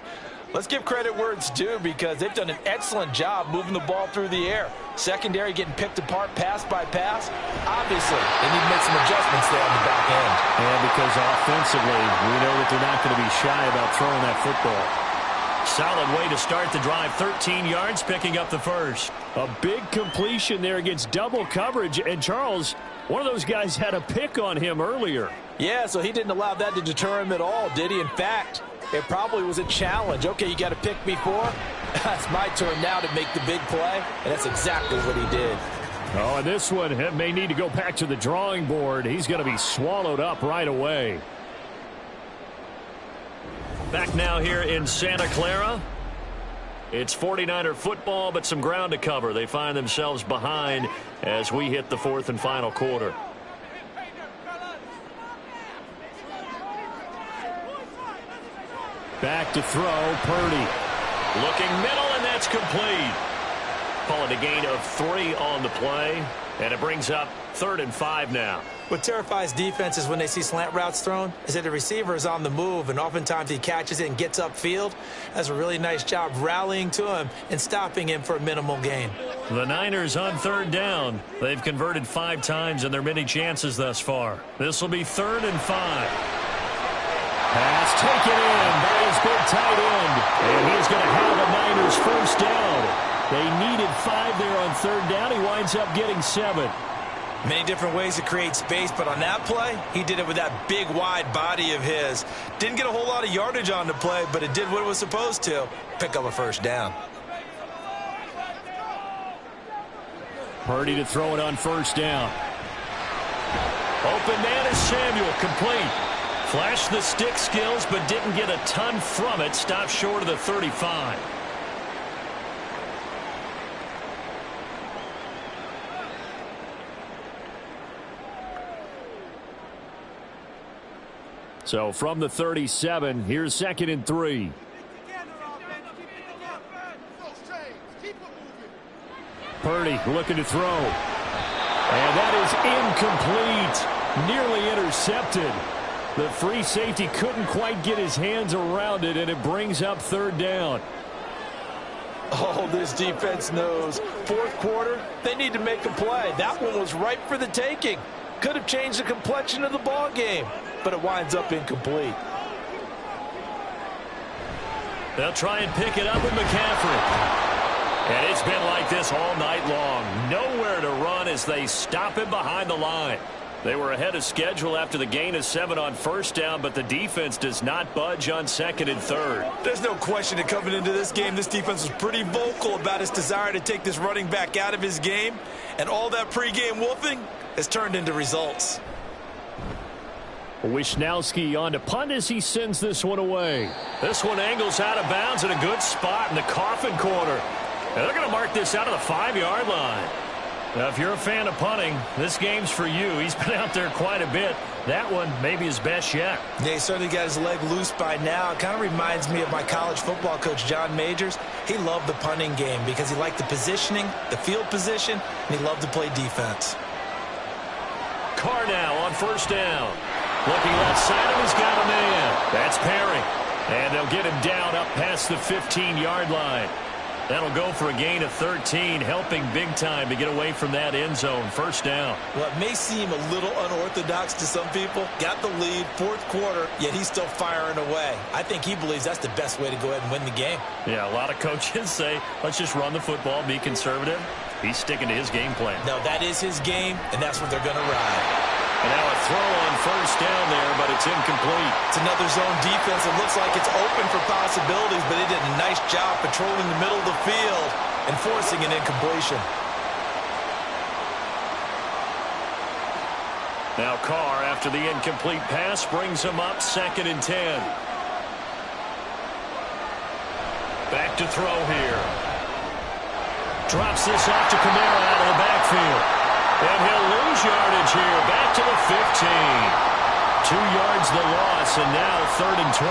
let's give credit where it's due because they've done an excellent job moving the ball through the air. Secondary getting picked apart pass by pass. Obviously, they need to make some adjustments there on the back end. And because offensively, we know that they're not going to be shy about throwing that football. Solid way to start the drive. 13 yards, picking up the first. A big completion there against double coverage. And Charles, one of those guys had a pick on him earlier. Yeah, so he didn't allow that to deter him at all, did he? In fact, it probably was a challenge. Okay, you got to pick me 4. It's my turn now to make the big play, and that's exactly what he did. Oh, and this one may need to go back to the drawing board. He's going to be swallowed up right away. Back now here in Santa Clara. It's 49er football, but some ground to cover. They find themselves behind as we hit the fourth and final quarter. Back to throw, Purdy. Looking middle, and that's complete. Call it a gain of 3 on the play, and it brings up 3rd and 5 now. What terrifies defenses when they see slant routes thrown is that the receiver is on the move, and oftentimes he catches it and gets upfield. Does a really nice job rallying to him and stopping him for a minimal gain. The Niners on 3rd down. They've converted 5 times in their many chances thus far. This will be 3rd and 5. Pass taken in by his big tight end, and he's going to have a Niners first down. They needed 5 there on 3rd down. He winds up getting 7. Many different ways to create space, but on that play, he did it with that big, wide body of his. Didn't get a whole lot of yardage on the play, but it did what it was supposed to. Pick up a first down. Purdy to throw it on 1st down. Open man is Samuel, complete. Flashed the stick skills, but didn't get a ton from it. Stopped short of the 35. So from the 37, here's 2nd and 3. Purdy looking to throw. And that is incomplete. Nearly intercepted. The free safety couldn't quite get his hands around it, and it brings up 3rd down. Oh, this defense knows. 4th quarter, they need to make a play. That one was ripe for the taking. Could have changed the complexion of the ball game, but it winds up incomplete. They'll try and pick it up with McCaffrey. And it's been like this all night long. Nowhere to run as they stop him behind the line. They were ahead of schedule after the gain of 7 on 1st down, but the defense does not budge on 2nd and 3rd. There's no question that coming into this game, this defense was pretty vocal about its desire to take this running back out of his game, and all that pregame wolfing has turned into results. Wisnowski on to punt as he sends this one away. This one angles out of bounds in a good spot in the coffin corner. And they're going to mark this out of the 5-yard line. Now, if you're a fan of punting, this game's for you. He's been out there quite a bit. That one may be his best yet. Yeah, he certainly got his leg loose by now. It kind of reminds me of my college football coach, John Majors. He loved the punting game because he liked the positioning, the field position, and he loved to play defense. Carr now on 1st down. Looking left side of him, he's got a man. That's Perry. And they'll get him down up past the 15-yard line. That'll go for a gain of 13, helping big time to get away from that end zone. 1st down. Well, it may seem a little unorthodox to some people. Got the lead, 4th quarter, yet he's still firing away. I think he believes that's the best way to go ahead and win the game. Yeah, a lot of coaches say, let's just run the football, be conservative. He's sticking to his game plan. No, that is his game, and that's what they're going to ride. And now a throw on 1st down there, but it's incomplete. It's another zone defense. It looks like it's open for possibilities, but they did a nice job patrolling the middle of the field and forcing an incompletion. Now Carr, after the incomplete pass, brings him up 2nd and 10. Back to throw here. Drops this off to Kamara out of the backfield. And he'll lose yardage here. Back to the 15. 2 yards the loss, and now 3rd and 12.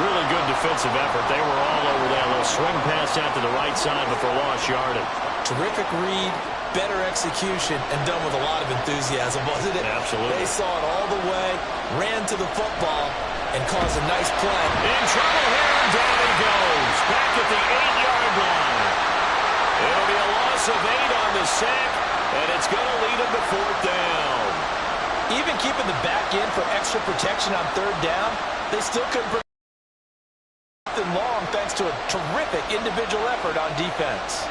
Really good defensive effort. They were all over that little swing pass out to the right side before lost yardage. Terrific read, better execution, and done with a lot of enthusiasm, wasn't it? Absolutely. They saw it all the way, ran to the football, and caused a nice play. In trouble here, and down he goes. Back at the 8-yard line. It'll be a loss of 8 on the sack, and it's going to lead him to 4th down. Even keeping the back end for extra protection on 3rd down, they still couldn't prevent something long thanks to a terrific individual effort on defense.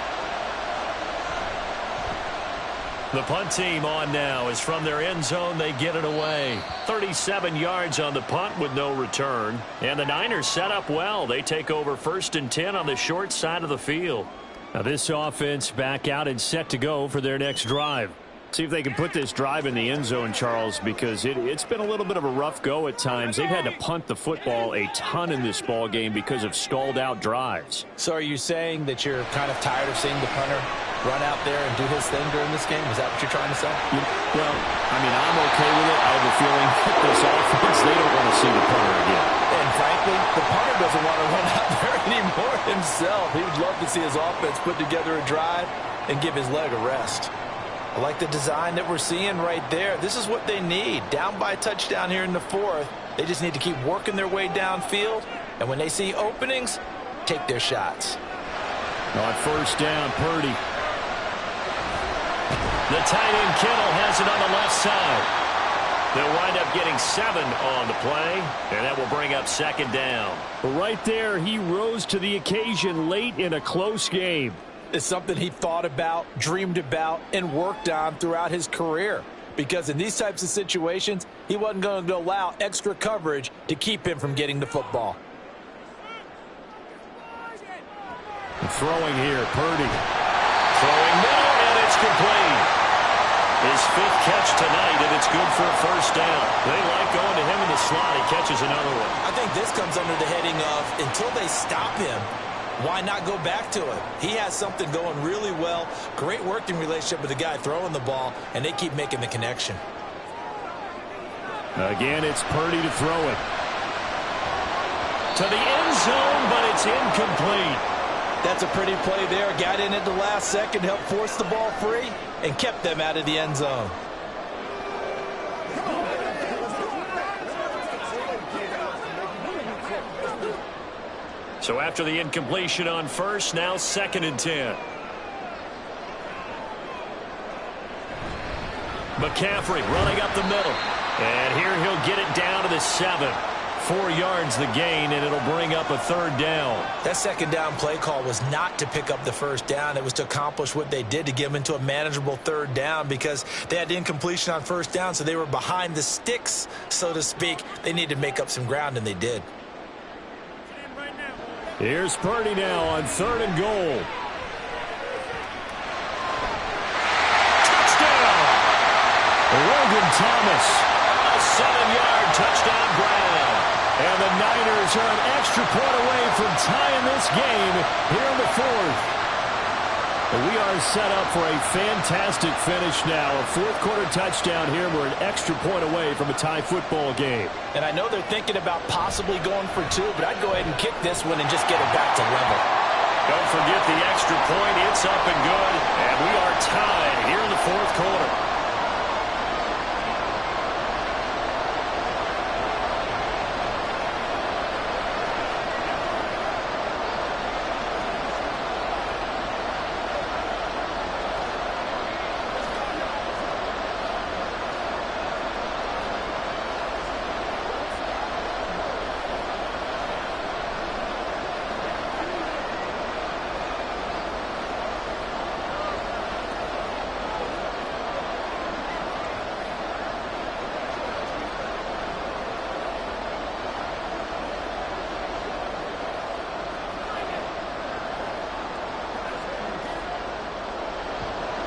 The punt team on now is from their end zone. They get it away. 37 yards on the punt with no return. And the Niners set up well. They take over 1st and 10 on the short side of the field. Now this offense back out and set to go for their next drive. See if they can put this drive in the end zone, Charles, because it's been a little bit of a rough go at times. They've had to punt the football a ton in this ball game because of stalled out drives. So are you saying that you're kind of tired of seeing the punter run out there and do his thing during this game? Is that what you're trying to say? Well, I mean, I'm okay with it. I have a feeling this offense, they don't want to see the punter again. And frankly, the punter doesn't want to run out there anymore himself. He would love to see his offense put together a drive and give his leg a rest. I like the design that we're seeing right there. This is what they need. Down by a touchdown here in the fourth. They just need to keep working their way downfield. And when they see openings, take their shots. On first down, Purdy. The tight end Kittle has it on the left side. They'll wind up getting 7 on the play, and that will bring up second down. Right there, he rose to the occasion late in a close game. It's something he thought about, dreamed about, and worked on throughout his career. Because in these types of situations, he wasn't going to allow extra coverage to keep him from getting the football. Throwing here, Purdy. Throwing middle, and it's complete. His 5th catch tonight, and it's good for a first down. They like going to him in the slot. He catches another one. I think this comes under the heading of until they stop him, why not go back to it? He has something going really well. Great working relationship with the guy throwing the ball, and they keep making the connection. Again, it's Purdy to throw it. To the end zone, but it's incomplete. That's a pretty play there. Got in at the last second, helped force the ball free, and kept them out of the end zone. So after the incompletion on first, now 2nd and 10. McCaffrey running up the middle. And here he'll get it down to the 7. 4 yards the gain, and it'll bring up a 3rd down. That second down play call was not to pick up the first down. It was to accomplish what they did to get them into a manageable 3rd down because they had the incompletion on first down, so they were behind the sticks, so to speak. They needed to make up some ground, and they did. Here's Purdy now on 3rd and goal. Touchdown! Logan Thomas. A 7-yard touchdown grab. And the Niners are an extra point away from tying this game here in the 4th. We are set up for a fantastic finish now. A 4th-quarter touchdown here. We're an extra point away from a tie football game. And I know they're thinking about possibly going for 2, but I'd go ahead and kick this one and just get it back to level. Don't forget the extra point. It's up and good. And we are tied here in the 4th quarter.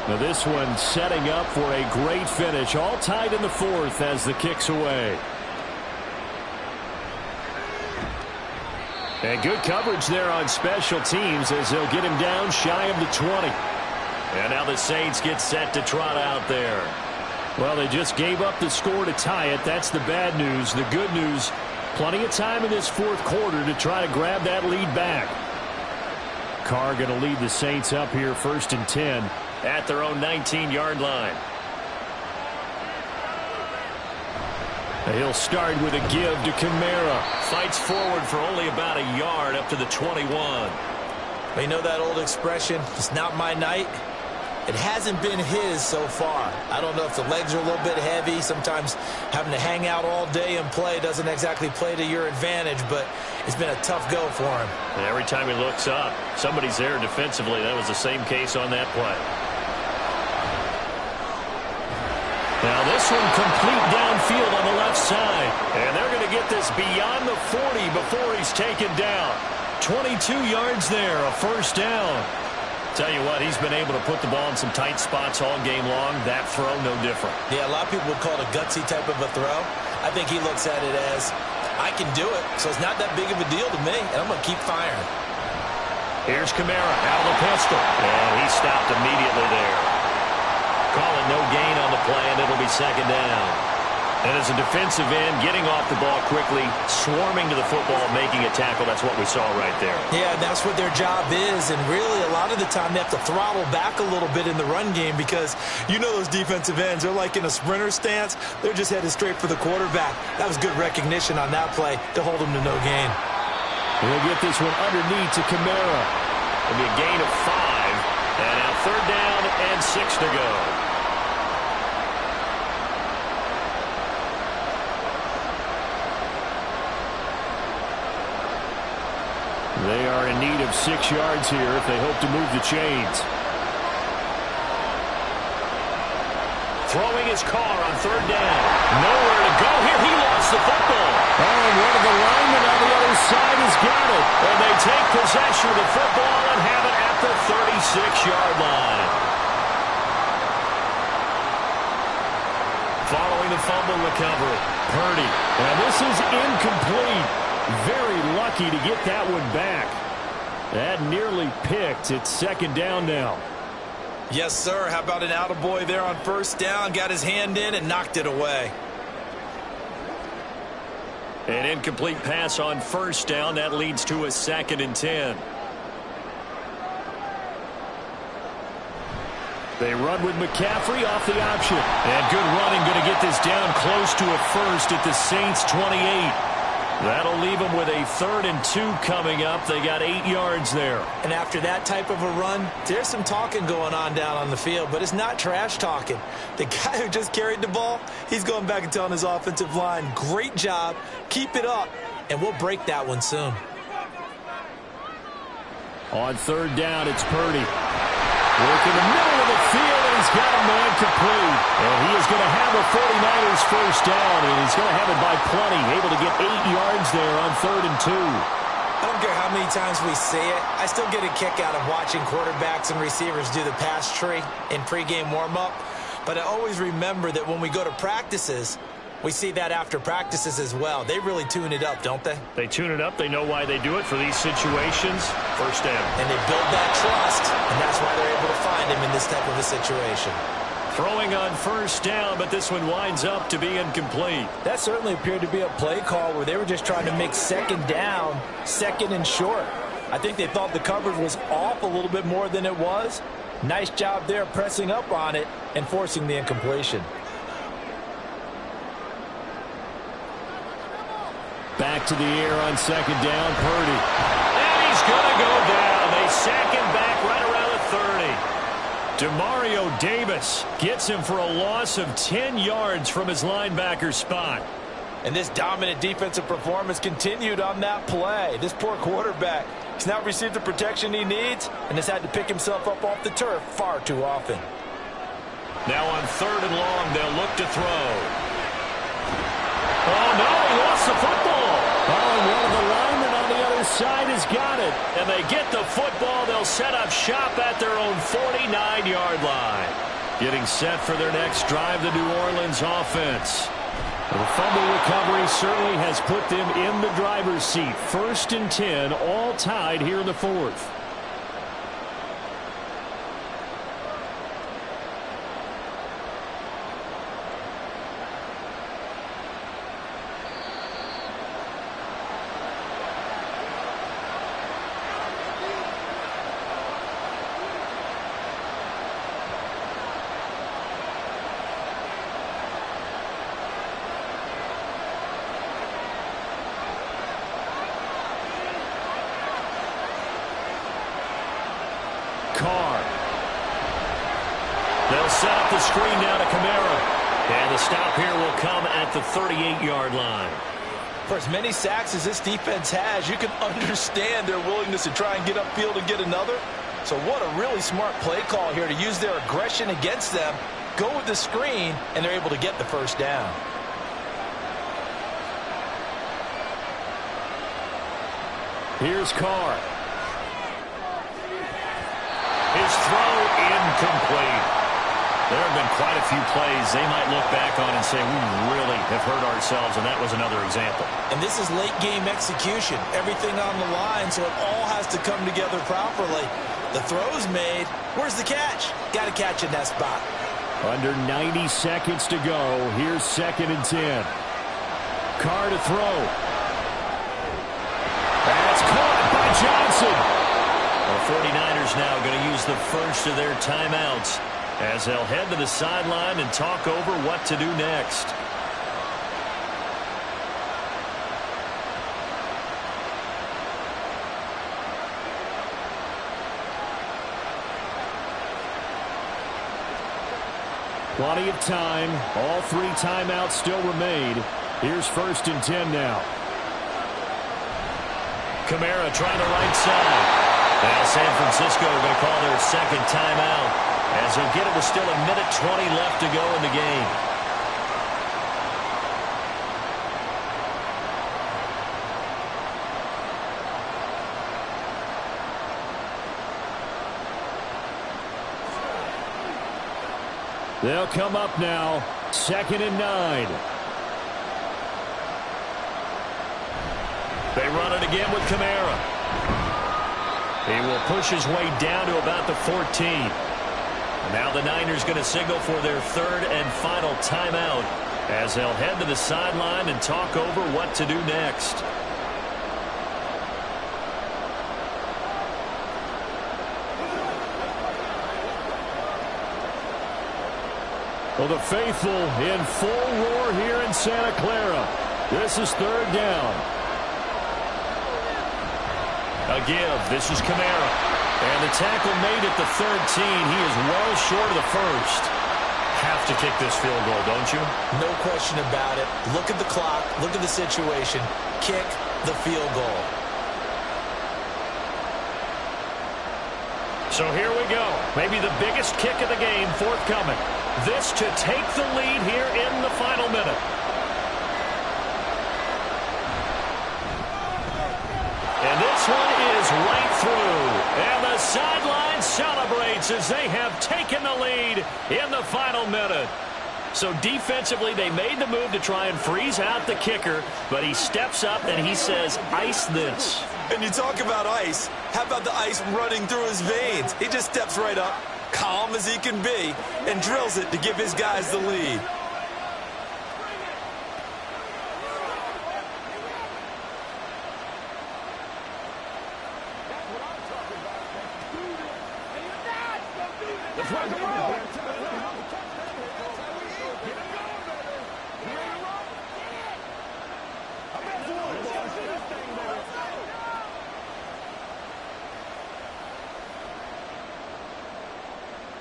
Now this one setting up for a great finish. All tied in the 4th as the kick's away. And good coverage there on special teams as they'll get him down shy of the 20. And now the Saints get set to trot out there. Well, they just gave up the score to tie it. That's the bad news. The good news, plenty of time in this 4th quarter to try to grab that lead back. Carr going to lead the Saints up here 1st and 10 at their own 19-yard line. He'll start with a give to Kamara. Fights forward for only about a yard up to the 21. You know that old expression, it's not my night? It hasn't been his so far. I don't know if the legs are a little bit heavy. Sometimes having to hang out all day and play doesn't exactly play to your advantage, but it's been a tough go for him. And every time he looks up, somebody's there defensively. That was the same case on that play. Now this one complete downfield on the left side. And they're going to get this beyond the 40 before he's taken down. 22 yards there, a first down. Tell you what, he's been able to put the ball in some tight spots all game long. That throw, no different. Yeah, a lot of people would call it a gutsy type of a throw. I think he looks at it as, I can do it, so it's not that big of a deal to me, and I'm going to keep firing. Here's Kamara out of the pistol, and he stopped immediately there. Call it no gain on the play, and it'll be second down. And as a defensive end, getting off the ball quickly, swarming to the football, making a tackle, that's what we saw right there. Yeah, that's what their job is, and really a lot of the time they have to throttle back a little bit in the run game because you know those defensive ends, they're like in a sprinter stance. They're just headed straight for the quarterback. That was good recognition on that play to hold them to no gain. We'll get this one underneath to Kamara. It'll be a gain of 5, and now third down and 6 to go. They are in need of 6 yards here if they hope to move the chains. Throwing his car on third down. Nowhere to go here. He lost the football. Oh, and one of the linemen on the other side has got it. And they take possession of the football and have it at the 36-yard line. Following the fumble recovery, Purdy. And this is incomplete. Very lucky to get that one back. That nearly picked. It's second down now. Yes, sir. How about an attaboy there on first down? Got his hand in and knocked it away. An incomplete pass on first down. That leads to a 2nd and 10. They run with McCaffrey off the option. And good running, going to get this down close to a first at the Saints' 28. That'll leave them with a 3rd and 2 coming up. They got 8 yards there. And after that type of a run, there's some talking going on down on the field, but it's not trash talking. The guy who just carried the ball, he's going back and telling his offensive line, great job, keep it up, and we'll break that one soon. On third down, it's Purdy. Work in the middle of the field, and he's got a man complete. And he is going to have a 49ers first down, and he's going to have it by plenty. Able to get 8 yards there on 3rd and 2. I don't care how many times we see it. I still get a kick out of watching quarterbacks and receivers do the pass tree in pregame warm-up. But I always remember that when we go to practices, we see that after practices as well. They really tune it up, don't they? They tune it up. They know why they do it for these situations. First down. And they build that trust, and that's why they're able to find him in this type of a situation. Throwing on first down, but this one winds up to be incomplete. That certainly appeared to be a play call where they were just trying to make second down, 2nd and short. I think they thought the coverage was off a little bit more than it was. Nice job there pressing up on it and forcing the incompletion. Back to the air on second down, Purdy. And he's going to go down. They sack him back right around the 30. Demario Davis gets him for a loss of 10 yards from his linebacker spot. And this dominant defensive performance continued on that play. This poor quarterback has not received the protection he needs and has had to pick himself up off the turf far too often. Now on 3rd and long, they'll look to throw. Oh, no, he lost the football. Oh, and one of the linemen on the other side has got it. And they get the football. They'll set up shop at their own 49-yard line. Getting set for their next drive, the New Orleans offense. The fumble recovery certainly has put them in the driver's seat. 1st and 10, all tied here in the 4th. They'll set up the screen now to Kamara. And the stop here will come at the 38-yard line. For as many sacks as this defense has, you can understand their willingness to try and get upfield and get another. So what a really smart play call here to use their aggression against them, go with the screen, and they're able to get the first down. Here's Carr. He His throw incomplete. There have been quite a few plays they might look back on and say, we really have hurt ourselves, and that was another example. And this is late-game execution. Everything on the line, so it all has to come together properly. The throw's made. Where's the catch? Got to catch in that spot. Under 90 seconds to go. Here's 2nd and 10. Carr to throw. That's caught by Johnson. The 49ers now going to use the first of their timeouts as they'll head to the sideline and talk over what to do next. Plenty of time. All 3 timeouts still remain. Here's 1st and 10 now. Kamara trying the right side. Now San Francisco are going to call their 2nd timeout as they'll get it with still 1:20 left to go in the game. They'll come up now. 2nd and 9. They run it again with Kamara. He will push his way down to about the 14. Now the Niners going to signal for their 3rd and final timeout as they'll head to the sideline and talk over what to do next. Well, the faithful in full roar here in Santa Clara. This is 3rd down. A give. This is Kamara. And the tackle made at the 13. He is well short of the 1st. Have to kick this field goal, don't you? No question about it. Look at the clock. Look at the situation. Kick the field goal. So here we go. Maybe the biggest kick of the game forthcoming. This to take the lead here in the final minute. And this one is right through. And the sideline celebrates as they have taken the lead in the final minute. So defensively, they made the move to try and freeze out the kicker, but he steps up and he says, ice this. And you talk about ice. How about the ice running through his veins? He just steps right up, calm as he can be, and drills it to give his guys the lead.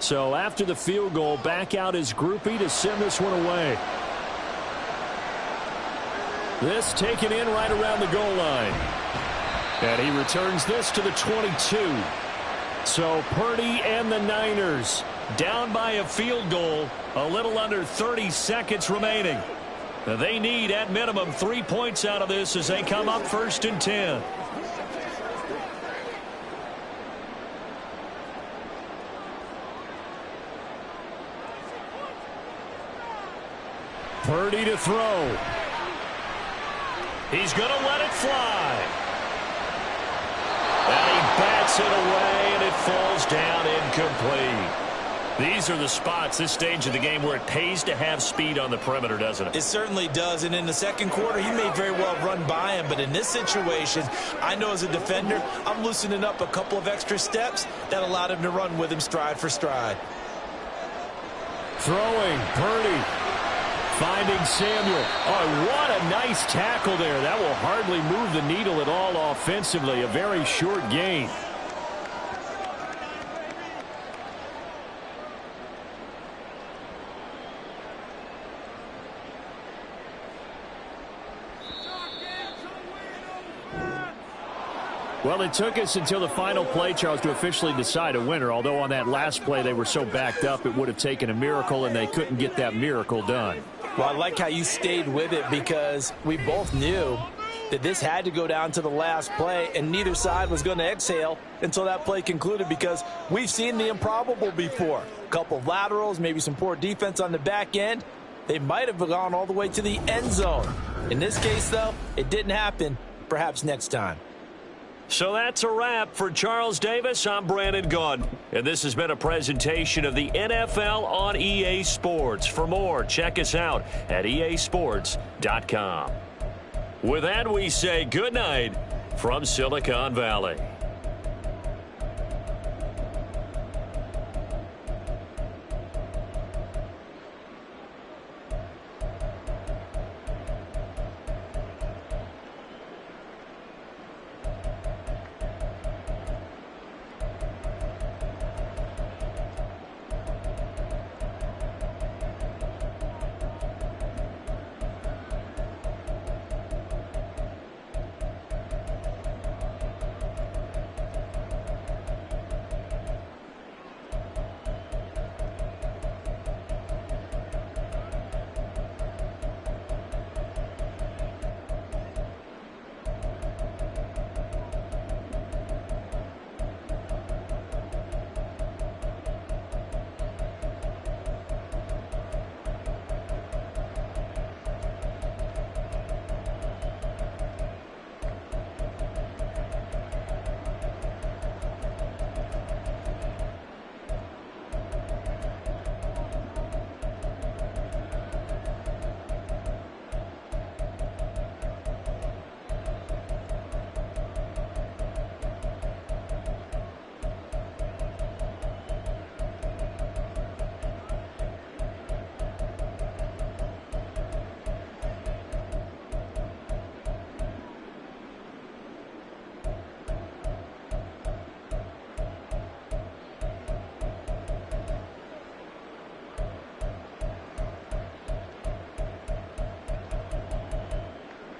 So after the field goal, back out his groupie to send this one away. This taken in right around the goal line. And he returns this to the 22. So Purdy and the Niners down by a field goal, a little under 30 seconds remaining. They need at minimum 3 points out of this as they come up 1st and 10. Purdy to throw. He's going to let it fly. And he bats it away, and it falls down incomplete. These are the spots, this stage of the game, where it pays to have speed on the perimeter, doesn't it? It certainly does, and in the second quarter, he may very well run by him, but in this situation, I know as a defender, I'm loosening up a couple of extra steps that allowed him to run with him stride for stride. Throwing, Purdy. Finding Samuel. Oh, what a nice tackle there. That will hardly move the needle at all offensively. A very short gain. Well, it took us until the final play, Charles, to officially decide a winner. Although on that last play they were so backed up it would have taken a miracle, and they couldn't get that miracle done. Well, I like how you stayed with it because we both knew that this had to go down to the last play, and neither side was going to exhale until that play concluded, because we've seen the improbable before. A couple of laterals, maybe some poor defense on the back end. They might have gone all the way to the end zone. In this case, though, it didn't happen. Perhaps next time. So that's a wrap for Charles Davis. I'm Brandon Gaudin, and this has been a presentation of the NFL on EA Sports. For more, check us out at easports.com. With that, we say good night from Silicon Valley.